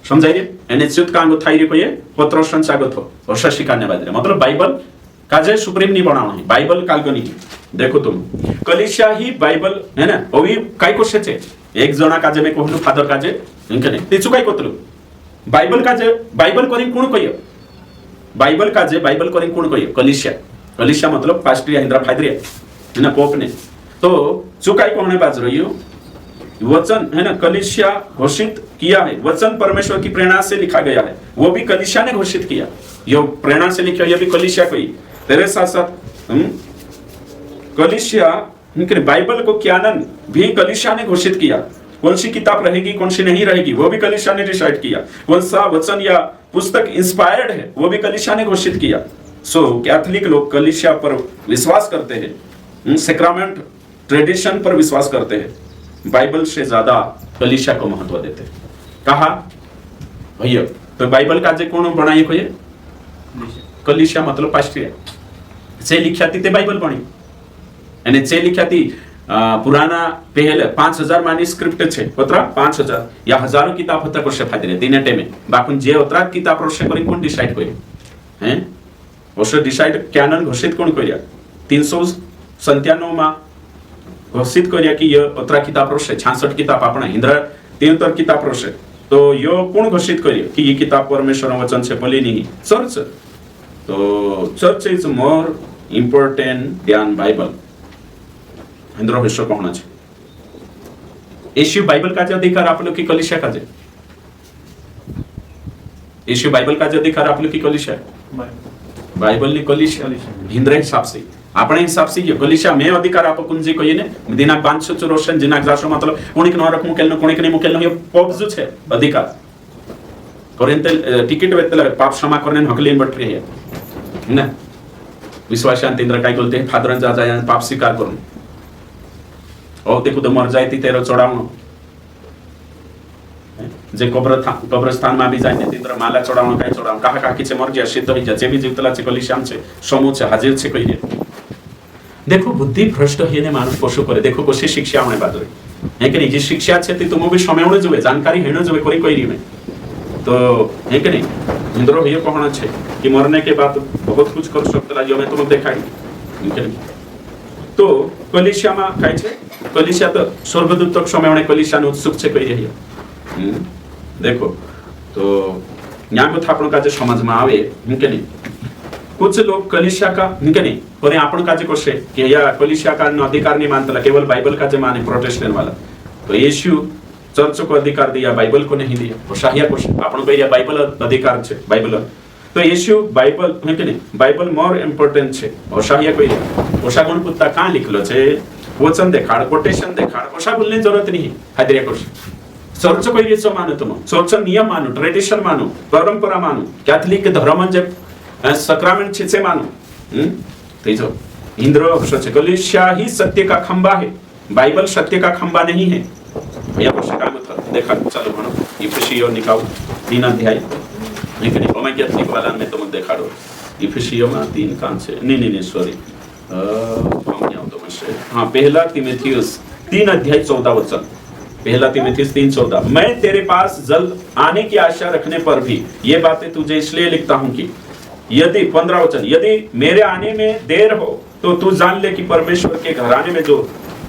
समझाइए एने च्युत कांगो थाई रे कोये पत्रोशन सागत हो वर्षा शिकाने बाजरे मतलब बाइबल काजे सुप्रीम नहीं बनावना है बाइबल काल्पनिक देखो तुम कलिसिया ही बाइबल है ना ओवी काय कोशे छे एक जना काजे में कहलु फादर काजे इनके नहीं तिचु काय कोतलु बाइबल काजे बाइबल कोरिन कोण कहियो बाइबल काजे बाइबल कोरिन कोण कहियो कलिसिया मतलब पास्ट्रिया इंद्रा फादरिया है ना पोप ने तो जो काय कोने बाज रहियो वचन है ना कलिसिया घोषित किया है वचन परमेश्वर की प्रेरणा से लिखा गया है वो भी कलिसिया ने घोषित किया यो प्रेरणा से लिखा ये भी कलिसिया को ही तेरे साथ साथ कलिसिया बाइबल को कैनन भी कलिसिया ने घोषित किया कौन सी किताब रहेगी कौन सी नहीं रहेगी वो भी कलिसिया ने डिसाइड किया कौन सा वचन या पुस्तक इंस्पायर्ड है वो भी कलिसिया ने घोषित किया सो कैथोलिक लोग कलिसिया पर विश्वास करते हैं सैक्रामेंट ट्रेडिशन पर विश्वास करते हैं बाइबल से ज्यादा कलिसिया को महत्व देते हैं कहा भैया तो बाइबल का जे कौन बनाई को ये कलिसिया मतलब पास्ट्रिया से लिखा थी ते बाइबल बनी અને જે लिख्याती पुराना पहले 5000 मैन्युस्क्रिप्ट छे पत्रा 5000 या हजारों किताब होता को शफा दे तीन टेमे बाकुन जे उतरा किताब रोशे करी कोन डिसाइड कोई हैं ओसे डिसाइड कैनन घोषित कोन करिया 397 मा घोषित करिया कि ये उतरा किताब रोशे 66 किताब आपना हिंद्रा 73 किताब रोशे तो यो कोन घोषित करिया कि ये किताब परमेश्वर वचन से बोली नहीं चर्च तो church is more important than Bible हिंद्रो विश्व कहना चाहिए यीशु बाइबल का अधिकार आप लोग की कलिसिया का यीशु बाइबल का अधिकार आप लोग की कलिसिया बाइबल ने कलिसिया हिंद्रे हिसाब से अपने हिसाब से ये कलिसिया में अधिकार आप कुंजी को ये ने दिनाक 584 दिनाक 400 मतलब कोणी के न रखमु केलनो कोणी के मुकेल न ये पोप जो छे अधिकार कोरिंथ टिकट वेतला पाप क्षमा करने हकलेन बटरे है ना विश्वासान इंद्र काय बोलते हैं फादरन जा जाय पाप स्वीकार करून और देखो तो मर जाए तेरो चढ़ावनो जे कब्रस्थान में भी जाए तीतर माला चढ़ावनो काय चढ़ावनो कहा कहा किछे मर गया सिद्ध हो जे भी जीवतला छे कलिसियाम छे समूह छे हाजिर छे कहिए देखो बुद्धि भ्रष्ट हेने मानुष पशु करे देखो कोशी शिक्षा हमने बात रही है कि नहीं जे शिक्षा छे ती तुम भी समय होने जोवे जानकारी हेनो जोवे कोई कोई में तो है कि नहीं इंद्रो ये कहना छे कि मरने के बाद बहुत कुछ कर सकतला जो मैं तुम देखाई तो कलिसिया में काय छे कलिसिया तो स्वर्गदूत तक समय में कलिसिया ने उत्सुक छे कही रही है देखो तो यहाँ को थापण का समझ में आवे इनके नहीं कुछ लोग कलिसिया का इनके नहीं पर आपण का कोशे कि या कलिसिया का अधिकार नहीं मानता केवल बाइबल का जे माने प्रोटेस्टेंट वाला तो यीशु चर्च को अधिकार दिया बाइबल को नहीं दिया वो शाहिया कोश आपण को या बाइबल अधिकार छे बाइबल तो यीशु बाइबल है कि नहीं बाइबल मोर इंपोर्टेंट छे और शाहिया कोई ओशा गुण पुत्ता कहां लिखलो छे वचन देखाड़ कोटेशन देखाड़ ओशा बोलने जरूरत नहीं हादरिया कोश चर्च कहिलेचो मानु तुम चर्च नियम मानु ट्रेडिशन मानु परंपरा मानु कैथलिक धर्म म्हणजे सक्रमेंट छे मानु तेजो इंद्र वर्षाचे कलिसिया ही सत्य का खंबा है बाइबल सत्य का खंबा नहीं है या वर्ष काय होतं देखा चलो म्हणो इफिसियो निकाऊ 3 अध्याय लेकिन रोमन कैथलिक वाला में तुम देखाडो इफिसियो में 3 कान से नहीं सॉरी हाँ पहला तीमुथियुस 3 अध्याय 14 वचन पहला तीमुथियुस 3:14 मैं तेरे पास जल्द आने की आशा रखने पर भी ये बातें तुझे इसलिए लिखता हूं कि यदि 15 वचन यदि मेरे आने में देर हो तो तू जान ले कि परमेश्वर के घराने में जो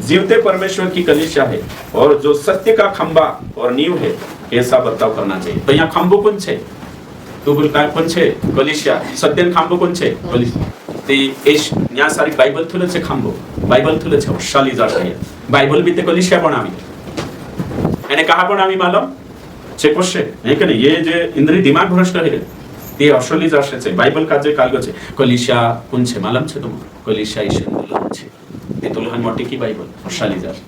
जीवते परमेश्वर की कलीसिया है और जो सत्य का खंबा और नींव है ऐसा बर्ताव करना चाहिए। तो यहाँ खंबो कोण छे तू बोल काय कोण छे कलीसिया सत्य खांबो कोण छे कलीसिया ते एश न्या सारी बाइबल थुले छे खांबो बाइबल थुले छे शाली जाशे बाइबल भी ते कलीसिया बनावी એને कहा बनावी मालूम छे कोशे है के नहीं ये जे इंद्रिय दिमाग भ्रष्ट है ते अशली जाशे छे बाइबल का जे कालगो छे कलीसिया कोण छे मालूम छे तुम कलीसिया ईश्वर दुल्हन छे ते दुल्हन मोटी की बाइबल अशली जाशे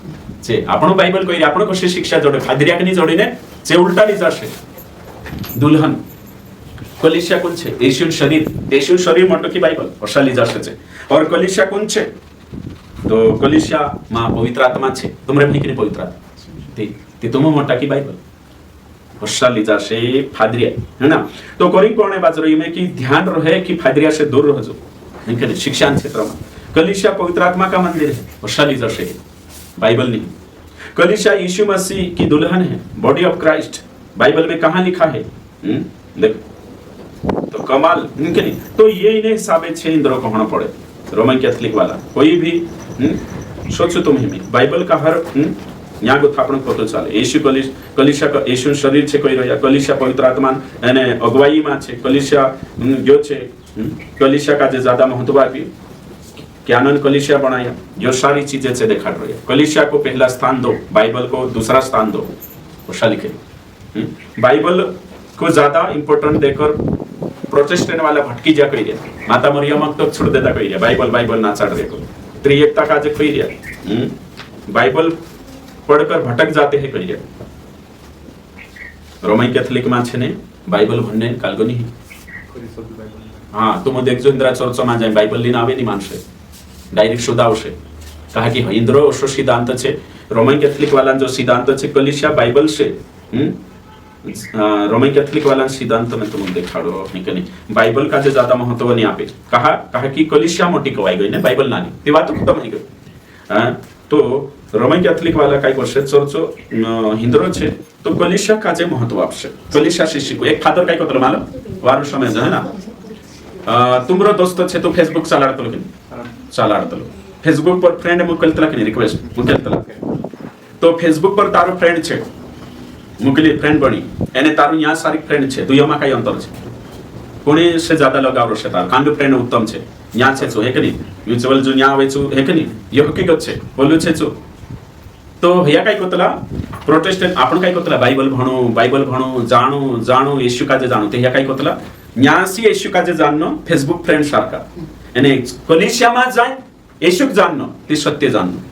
छे આપણો બાઇબલ કોઈ આપણો કોશे शिक्षा जोड़े फादरियाकनी जोड़ीने जे उल्टाली जाशे दुल्हन कलीसिया कोण छे येशू शरीर मोटो की बाइबल अशाली जाशे छे और कलीसिया कोण छे तो कलीसिया मां पवित्र आत्मा छे तुमरे भीकरी पवित्र आत्मा ते तुम मोटा की बाइबल अशाली जाशे फादरिया है ना। तो कोरिन कोणे बाजरो में कि ध्यान रहे कि फादरिया से दूर रहो इनके शिक्षा क्षेत्र में कलीसिया पवित्र आत्मा का मंदिर है अशाली जाशे बाइबल नहीं। कलीसिया यीशु मसीह की दुल्हन है बॉडी ऑफ क्राइस्ट बाइबल में कहां लिखा है देखो तो कमाल इनके नहीं तो ये इन्हें हिसाबे छे इंद्रो कहना पड़े रोमन कैथलिक वाला कोई भी सोचो तुम ही बाइबल का हर न्या गोथापण पतो चाले यीशु कलीसिया का यीशु शरीर छे कोई रह्या कलीसिया पवित्र आत्मा एने अगुवाई में छे कलीसिया जो छे कलीसिया का जे ज्यादा महत्व आपी ज्ञानन कलीसिया बनाया जो सारी चीजें से दिखा रही है कलीसिया को पहला स्थान दो बाइबल को दूसरा स्थान दो उषा लिखे बाइबल को ज्यादा इंपॉर्टेंट देकर प्रोटेस्टेंट वाला भटकी जा कही दिया माता मरियम तो छोड़ देता कही दिया बाइबल ना चढ़ देखो त्रिएकता का जो कही दिया बाइबल पढ़कर भटक जाते हैं कही दिया रोमन कैथलिक में छे ने बाइबल भणने कालगो नहीं हाँ तुम देखजो इंदिरा चर्च में जाए बाइबल लीने आवे नहीं मानशे डायरेक्ट शोधावशे कहा कि इंद्रो अशो सिद्धांत छे रोमन कैथलिक वाला जो सिद्धांत छे कलीसिया बाइबल से रोमन कैथलिक वाला सिद्धांत में तुम देखाड़ो नहीं बाइबल का जो ज्यादा महत्व नहीं आपे कहा कि कलीसिया मोटी कवाई गई ने बाइबल नानी ते बात खत्म हो गई। तो रोमन कैथलिक वाला काय करशे चर्चो हिंद्रो छे तो कलीसिया का जे महत्व आपशे कलीसिया शिष्य एक फादर काय करतो मालूम वारो समय है ना तुमरो दोस्त छे तो फेसबुक चालाडतो फेसबुक पर फ्रेंड मोकलतला कि रिक्वेस्ट मोकलतला तो फेसबुक पर तारो फ्रेंड छे मुकली फ्रेंड बनी एने तारू यहाँ सारी फ्रेंड छे दुयमा काई अंतर छे कोने से ज्यादा लगाव रहे तार कांडू फ्रेंड उत्तम छे यहाँ छे छो है कि नहीं म्यूचुअल जो यहाँ आवे छो है कि नहीं ये हकीकत छे बोलू छे छो तो हया काई कोतला प्रोटेस्टेंट आपण काई कोतला बाइबल भणो जाणो येशू का जे जाणो ते हया काई कोतला न्यासी येशू का जे जाणनो फेसबुक फ्रेंड सारखा एने कलीसिया मा जाय येशू जाणनो ते सत्य जाणनो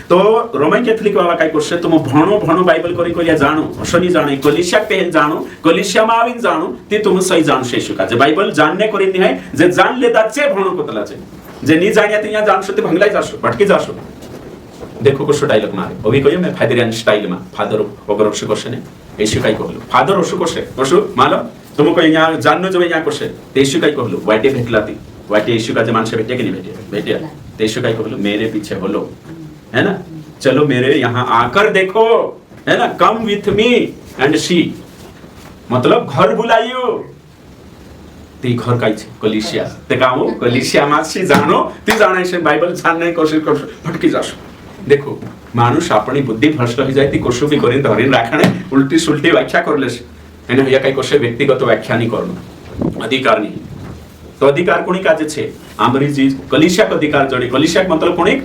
तो रोमन कैथलिक वाला काय करशे तुम भणो बाइबल करी जाणो असनी जाणे कलीसिया पहल जाणो कलीसिया मा आवीन जाणो ते तुम सही जाणशे येशू का जे बाइबल जानने करी नहीं है जे जान लेता छे भणो कोतला छे जे नी जाण्या ते यहाँ जानशो ते भंगलाई जाशो भटकी जाशो देखो कसो डायलॉग मारे अभी कहियो मैं फादरियन स्टाइल में फादर अगर अशो करशे ने येशू काय कहलो फादर अशो करशे अशो मालो तुम को यहाँ जाननो जो यहाँ करशे ते येशू काय कहलो वाटे भेटलाती वाटे येशू का जे मानसे भेटे कि नहीं भेटे ते येशू काय कहलो मेरे पीछे बोलो है ना चलो मेरे यहाँ आकर देखो है ना कम विथ मी एंड सी मतलब घर बुलाइयो ते घर काय छे कलीसिया ते गाओ कलीसिया मासी जानो ती जाणाय छे बाइबल जानने कोशिश करशो भटकी जाशो देखो मानुष अपनी बुद्धि भ्रष्ट हो जाए ती कोशो भी करी धरीन राखणे उल्टी सुल्टी व्याख्या करलेस एने हया काय कोशे व्यक्तिगत व्याख्या नहीं करनो अधिकार नहीं तो अधिकार कोणी काजे छे आमरी जी कलीसिया का अधिकार जोड़ी कलीसिया मतलब कोणी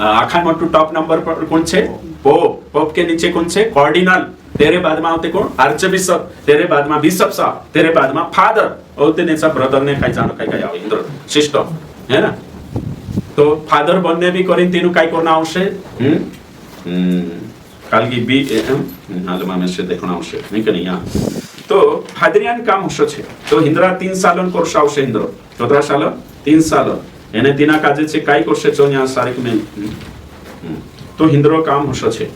आखा मोटू टॉप नंबर पर कौन छे पोप के नीचे कौन छे कार्डिनल तेरे बाद में आते कौन आर्च बिशप तेरे बाद में बिशप साहब तेरे बाद में फादर और तेने सब ब्रदर ने काय जानो काय आवे इंद्र सिस्टम है ना तो फादर बनने भी करिन तेनु काय करना आवश्य કાલગી બી હાલમાં મેં છે દેખણા આવશે નહીં કે નહીં હા તો ફાદરિયાન કામ હશે છે તો હિન્દ્રા 3 સાલન કોર્સ આવશે હિન્દ્રો કેટલા સાલ 3 સાલ એને તેના કાજે છે કાઈ કોર્સ છે 4 તારીખ મે તો હિન્દ્રો કામ હશે છે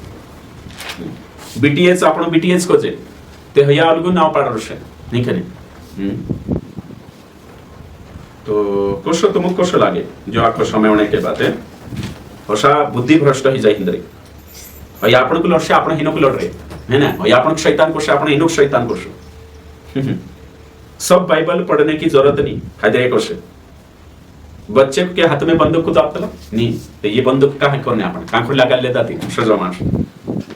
બીટીએસ આપણો બીટીએસ કો છે તે હયા અલગુ નાવ પાડર છે નહીં કે નહીં તો કોશો તો મુક કોશો લાગે જો આખો સમય હોने के बाद होशा बुद्धि भ्रष्ट ही जाए हिंद्री और अपन को लड़ से अपन हिनो को लड़ रहे है ना और अपन शैतान को से अपन हिनो शैतान को से सब बाइबल पढ़ने की जरूरत नहीं फायदे को से बच्चे के हाथ में बंदूक को दापता नहीं तो ये बंदूक कहाँ करने अपन कांखों लगा लेता थी सजमान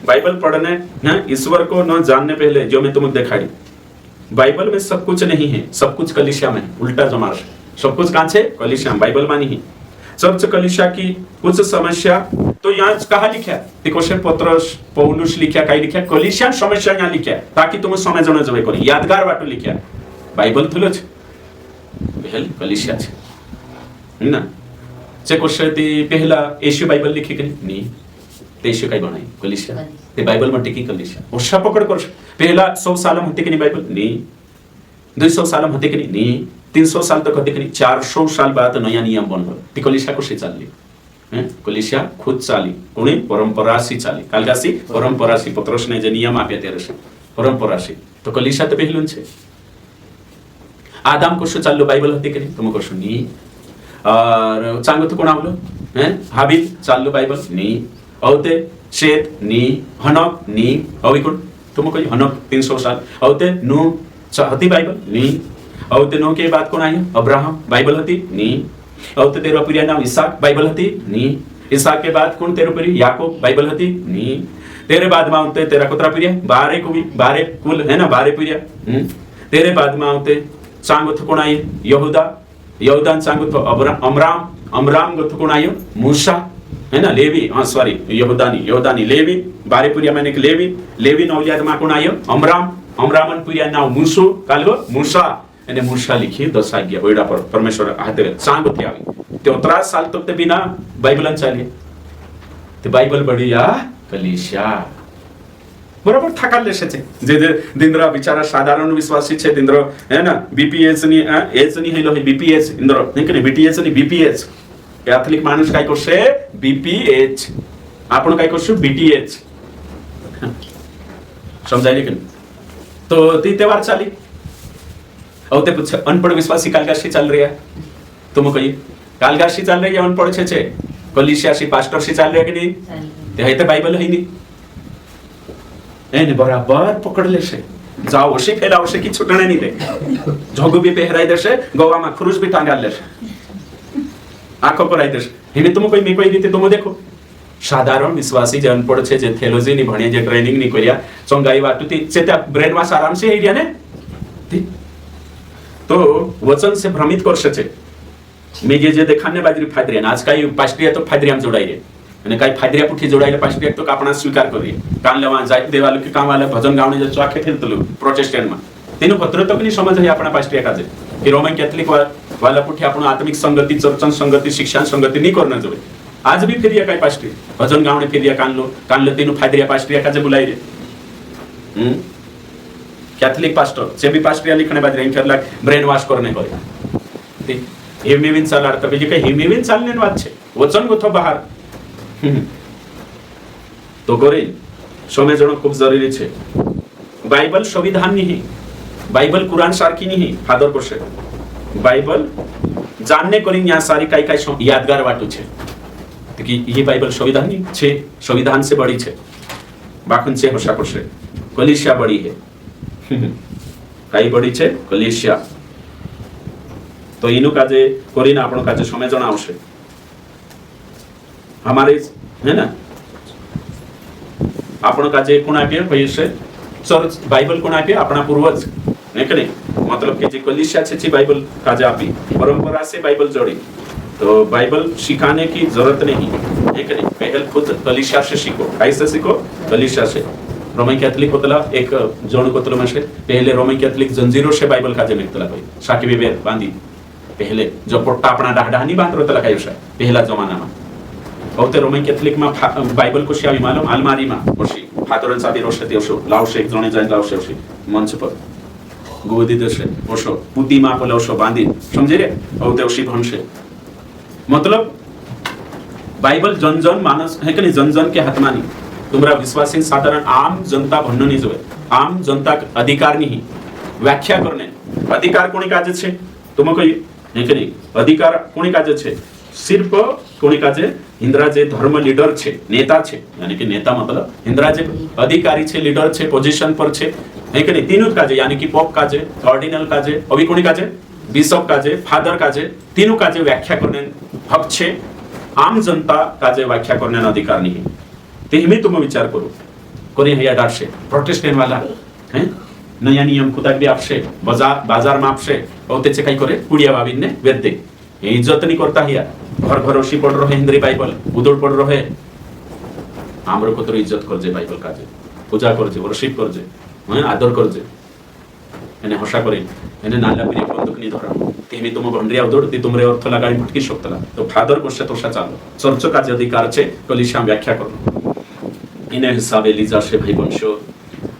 बाइबल पढ़ने ना ईश्वर को न जानने पहले जो मैं तुम्हें दिखाई बाइबल में सब कुछ नहीं है सब कुछ कलीसिया में उल्टा जमार सब कुछ कहाँ से कलीसिया बाइबल में नहीं चर्च कलीसिया की कुछ समस्या तो यहाँ कहा लिखा है पत्रस पौलुस लिखा कहीं लिखा कलीसिया समस्या यहाँ लिखा ताकि तुम समझना जब करी यादगार बाटो लिखा बाइबल थुलो छ पहल कलीसिया छ ना जे क्वेश्चन ती पहला येशू बाइबल लिखी के नहीं ते येशू काय बनाई कलीसिया ते बाइबल में टिकी कलीसिया वर्षा पकड़ कर पहला 100 साल में होते के नहीं बाइबल नहीं 200 साल में होते के नहीं 300 साल तक होते के नहीं 400 साल बाद नया नियम बन गयो ती कलीसिया को से चालली हैं कलीसिया खुद चाली कोणी परंपरा सी चाली कालगासी परंपरा सी पत्रस ने जे नियम आप्या त्यारे से परंपरा सी तो कलीसिया तो पहिलुन छे आदम को चाललो बाइबल होते के नहीं तुम को नहीं और चांगो तो कोण आवलो हैं हाबिल चाललो बाइबल नहीं औते शेत नहीं हनक नहीं अवी कोण तुम कोई हनक 300 साल औते नु हती बाइबल नहीं औते नो के बाद कौन आई अब्राहम बाइबल हती नहीं औते तेरा पिया नाम इसहाक बाइबल हती नहीं इसहाक के बाद कौन तेरा पिया याकूब बाइबल हती नहीं तेरे बाद में औते तेरा कोतरा पिया 12 कुल है ना 12 पिया तेरे बाद में औते चांगो तो कौन आई यहूदा यहूदा चांगो तो अमराम गो तो कौन आई मूसा है ना लेवी हाँ सॉरी यहूदानी लेवी 12 पिया मैंने लेवी नौलियाद में कौन आई अमरामन पिया नाम मूसो कालगो मूसा એને મૂસા લીખી 10 આજ્ઞા ઓયડા પર પરમેશ્વર હાથે સાંગ થી આવી તે 30 સાલ તક તે बिना બાઇબલન ચાલી તે બાઇબલ બઢિયા કલીસિયા બરાબર ઠાકા લેશે છે જે દિંદ્રા બિચારા સાધારણ વિશ્વાસી છે દિંદ્રો હે ના બીપીએસ ની એચ ની હેલો બીપીએસ ઇન્દ્રો નહીં કે બીટીએસ ની બીપીએસ કેથોલિક માણસ કાઈ કરશે બીપીએચ આપણો કાઈ કરશું બીટીએચ સમજાય કે તો તે તહેવાર ચાલી औते पूछ अनपढ़ विश्वासी कालगाशी चल रही है तुम कहिए कालगाशी चल रही है अनपढ़ छे कलीसिया सी पास्टर सी चल रही है कि नहीं ते है तो बाइबल है नहीं एने बराबर पकड़ ले से जाओ ओशी फैलाओ से की छुटने नहीं दे झोगु भी पहराई दे से गोवा में क्रूज भी टांगा ले आंखों पर आई दे हिने तुम कोई मी कोई रीते तुम देखो साधारण विश्वासी जे अनपढ़ छे जे थियोलॉजी नहीं भणिया जे ट्रेनिंग नहीं करिया चंगाई वाटुती चेता ब्रेन वॉश आराम से एरिया ने तो वचन से भ्रमित कर सके मी जे देखाने बाजरी फादरिया आज काही पास्ट्रिया तो फादरिया जोड़ाई रे અને काही फादरिया पुठी जोड़ाई पास्ट्रिया तो आपणा स्वीकार करिए कान लेवा जाय देवाल के काम वाले भजन गावने जो चाखे थेलतलो प्रोटेस्टेंट में तेनो पत्र तक नहीं समझ है आपणा पास्ट्रिया काजे कि रोमन कैथोलिक वाला पुठी आपणो आत्मिक संगति चर्चन संगति शिक्षण संगति नहीं करना जोए आज भी फेरिया काही पास्ट्रिया भजन गावने फेरिया कान लो तेनो फादरिया पास्ट्रिया काजे बुलाई रे कैथोलिक पास्टर से भी पास्टर लिखने बाद रेंकर लाग ब्रेन वॉश करने को ते हेमीविन चालार तो जे काही हेमीविन चालने વાત છે वचन ગોથો બહાર तो करे समझणं खूप जरुरी છે बाइबल संविधान नहीं बाइबल कुरान सारखी नहीं फादर कोशे बाइबल जानने करीन या सारी काही काही यादगार वाटू છે कि ये बाइबल संविधान नहीं છે संविधान से बड़ी છે बाखन से होशा कोशे कलीसिया बड़ी है कई बड़ी छे कलीसिया तो इनु काजे करीने आपणो काजे समझण आवशे हमारे है ना आपणो काजे कोण आपे पयसे चर्च बाइबल कोण आपे अपना पूर्वज ने के मतलब कि जे कलीसिया छे बाइबल काजे आपी परंपरा से बाइबल जोड़ी तो बाइबल सिखाने की जरूरत नहीं है कि पहल खुद कलीसिया से सीखो कैसे सीखो कलीसिया से रोमन कैथोलिक होतला एक जोन कोतलो में से पहले रोमन कैथोलिक जंजीरों से बाइबल काजे मिलतला कोई साकी बेबे बांधी पहले जो पोट्टा अपना डाहडा नहीं बांध रोतला कायो से पहला जमाना में औते रोमन कैथोलिक में बाइबल को शिया मालूम अलमारी में खुशी फादरांचा विरोध देवशो लावशे एक जणे जाईन लावशे अशी मंच पर गोदी देशे ओशो पुती मा को लावशो बांधी समझे रे औ देवशी भनशे मतलब बाइबल जन जन मानस है कि नहीं जन जन के हातमा नहीं तुम्हारा विश्वासी साधारण आम जनता भन्नु नहीं जोए आम जनता अधिकार नहीं व्याख्या करने अधिकार कोनी काजे छे तुम कही है कि नहीं अधिकार कोनी काजे छे सिर्फ कोनी काजे इंद्रा जे धर्म लीडर छे नेता छे यानी कि नेता मतलब इंद्रा जे अधिकारी छे लीडर छे पोजीशन पर छे है कि नहीं तीनों काजे यानी कि पोप काजे ऑर्डिनल काजे अभी कोनी काजे बिशप काजे फादर काजे तीनों काजे व्याख्या करने हक छे आम जनता काजे व्याख्या करने अधिकार नहीं ते मी तुम विचार करो कोणी हे डारशे प्रोटेस्टंट वाला हैं नया नियम खुदा भी आपसे बाजार में आपसे और त्याचे काही करे पुडिया बाबीने वेदते हे इज्जत नहीं करता हिया घर घरोशी पड़ रहे हिंदी बाइबल उदोड़ पड़ रहे आमर को तो इज्जत कर जे बाइबल काजे पूजा कर जे वर्शिप कर जे हैं आदर कर जे एने हसा करे एने नाला पिरे बंदूक नहीं धरा तेमी तुम भंडरिया उदोड़ ती तुमरे अर्थ लगाई भटकी शकतला तो फादर कोशे तोषा चालो चर्च काजे अधिकार छे कलिशा व्याख्या करो इने हिसाबे लीजा से भाई वंशो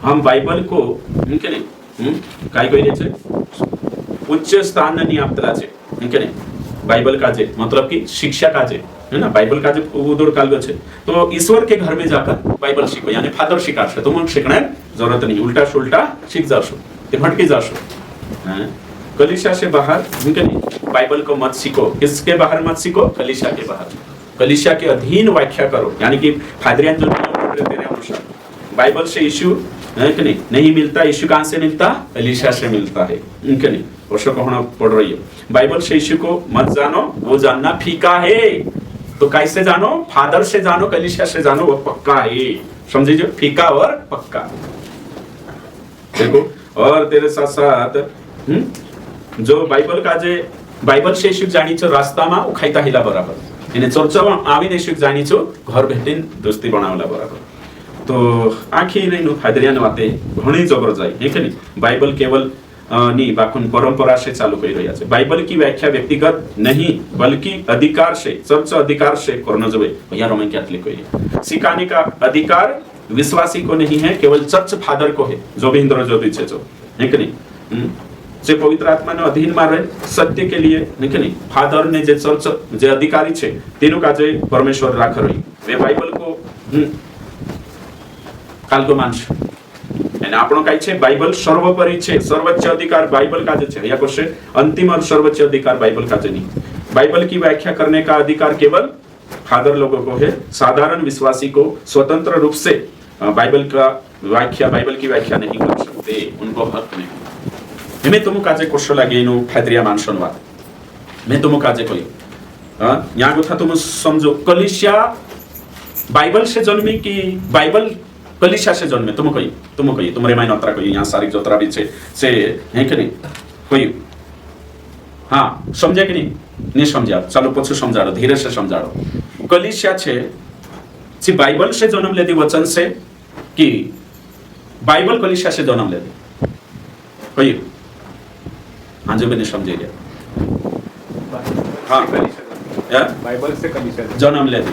हम बाइबल को इनके नहीं काय कोई छे उच्च स्थान नहीं आपतला छे इनके नहीं बाइबल काजे मतलब कि शिक्षा काजे है ना बाइबल काजे उदोड़ कालगो छे तो ईश्वर के घर में जाकर बाइबल सीखो यानी फादर शिकाशे तुम शिखणे जरूरत नहीं उल्टा सुल्टा सीख जाशो ते भटकी जाशो हैं कलीसिया से बाहर इनके नहीं बाइबल को मत सीखो किसके बाहर मत सीखो कलीसिया के बाहर कलीसिया के अधीन व्याख्या करो यानी कि फादरियन जो तेरे अनुसार बाइबल से इश्यू है कि नहीं मिलता इश्यू कहां से मिलता कलीसिया से मिलता है इनके नहीं वर्षों कहना पड़ रही है बाइबल से इश्यू को मत जानो वो जानना फीका है तो कैसे जानो फादर से जानो कलीसिया से जानो वो पक्का है समझे जो फीका और पक्का देखो और तेरे साथ साथ जो बाइबल का जे बाइबल से इश्यू जानी छो रास्ता में उखाइता हिला बराबर એને ચર્ચામાં આવીને શીખ જાણી છો ઘર બેઠીને દોસ્તી બનાવલા બરાબર તો આખી નહીં ફાદરિયાને વાતે ઘણી જબર જાય હે કે નહીં બાઇબલ કેવલ ની બાકુન પરંપરા से चालू કરી રહ્યા છે બાઇબલ की व्याख्या व्यक्तिगत नहीं बल्कि अधिकार से चर्च अधिकार से करना जबे भैया रोमन कैथोलिक कोई सिखाने का अधिकार विश्वासी को नहीं है केवल चर्च फादर को है जो भी इंद्र ज्योति છે जो है कि नहीं जे पवित्र आत्मा ने अधीन में रहे सत्य के लिए नहीं फादर ने जे चर्च जे अधिकारी छे तीनों का जे परमेश्वर राख रही वे बाइबल को कालको मानश एने आपणो काई छे बाइबल सर्वोपरि छे सर्वोच्च अधिकार बाइबल का जे छे या कोशे अंतिम और सर्वोच्च अधिकार बाइबल का जे नहीं बाइबल की व्याख्या करने का अधिकार केवल फादर लोगों को है साधारण विश्वासी को स्वतंत्र रूप से बाइबल की व्याख्या नहीं कर सकते उनको हक नहीं मैं तुम काजे कोशो लागे नो फादरिया मानसनवा मैं तुम काजे कोई यहाँ कथा तुम समझो कलीसिया बाइबल से जन्मी कि बाइबल कलीसिया से जन्मे तुम कही तुम्हारे माइन अतरा कही यहाँ सारी जोतरा भी से है कि नहीं कोई हाँ समझे कि नहीं समझा चलो पछू समझाड़ो धीरे से समझाड़ो कलीसिया छे बाइबल से जन्म लेती वचन से कि बाइबल कलीसिया से जन्म लेती कोई हाँ जो मैंने समझे गया हाँ बाइबल से कलीसिया जन्म ले दी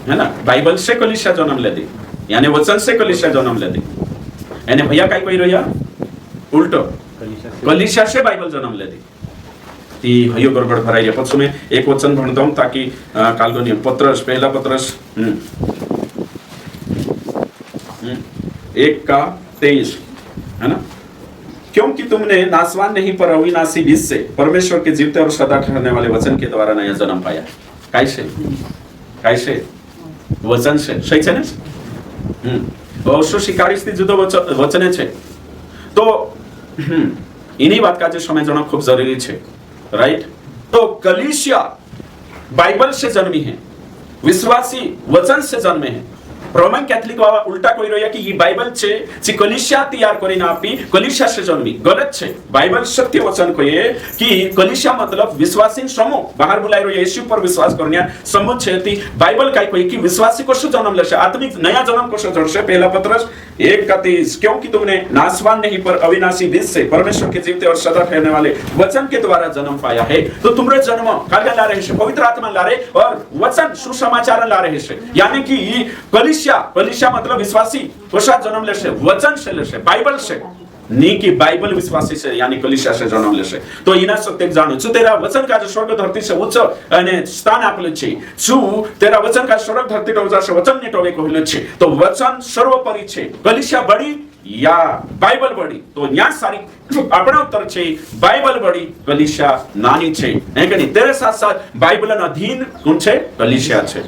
है ना बाइबल से कलीसिया जन्म ले दी यानी वचन से कलीसिया जन्म ले दी यानी भैया काय कोई रहा उल्टो कलीसिया से बाइबल जन्म ले दी ती हयो गड़बड़ भराई है पछू में एक वचन भणता हूं ताकि कालगो नियम पत्रस पहला पत्रस 1:23 है ना क्योंकि तुमने नासवान नहीं पर अविनाशी बीज से परमेश्वर के जीवते और सदा ठहरने वाले वचन के द्वारा नया जन्म पाया कैसे वचन से सही है ना अवश्य स्वीकारी स्थिति जुदो वचने छे तो इन्हीं बात का जो समय जाना खूब जरूरी है राइट तो कलीसिया बाइबल से जन्मी है विश्वासी वचन से जन्मे है रोमन कैथोलिक वाला उल्टा कोई रोया कि ये बाइबल छे जे कलीसिया तैयार करी ना आपी कलीसिया से जन्मी गलत छे बाइबल सत्य वचन को ये कि कलीसिया मतलब विश्वासी समूह बाहर बुलाई रो यीशु पर विश्वास करनिया समूह छे ती बाइबल काय कोई कि विश्वासी को से जन्म लेसे आत्मिक नया जन्म को से जड़से पहला पत्रस 1:23 क्योंकि तुमने नासवान नहीं पर अविनाशी बीज से परमेश्वर के जीवते और सदा ठहरने वाले वचन के द्वारा जन्म पाया है तो तुमरे जन्म कागा ला रहे पवित्र आत्मा ला रहे और वचन सुसमाचार ला रहे यानी कि कलीसिया કલિશા મતલબ વિશ્વાસી પુરુષાર્થ જન્મ લેશે, વચન છે લેશે, બાઇબલ છે नहीं कि बाइबल विश्वासी से यानी कलिशा से जन्म लेશે तो એના સત્ય જાણો છું તેરા વચન કાજ સ્વર્ગ ધરતી છે ઉચ્ચ અને સ્થાન આપેલું છે શું તેરા વચન કાજ સ્વર્ગ ધરતી ટોજાશે વચન ને ટોવે કહેલું છે તો વચન સર્વોપરી છે કલિશા બડી या बाइबल बड़ी तो न्याय सारी अपना उत्तर છે बाइबल बड़ी कलिशा नानी છે એ કે તેરે સાથ સાથ बाइबल ના અધીન કોણ છે કલિશા છે।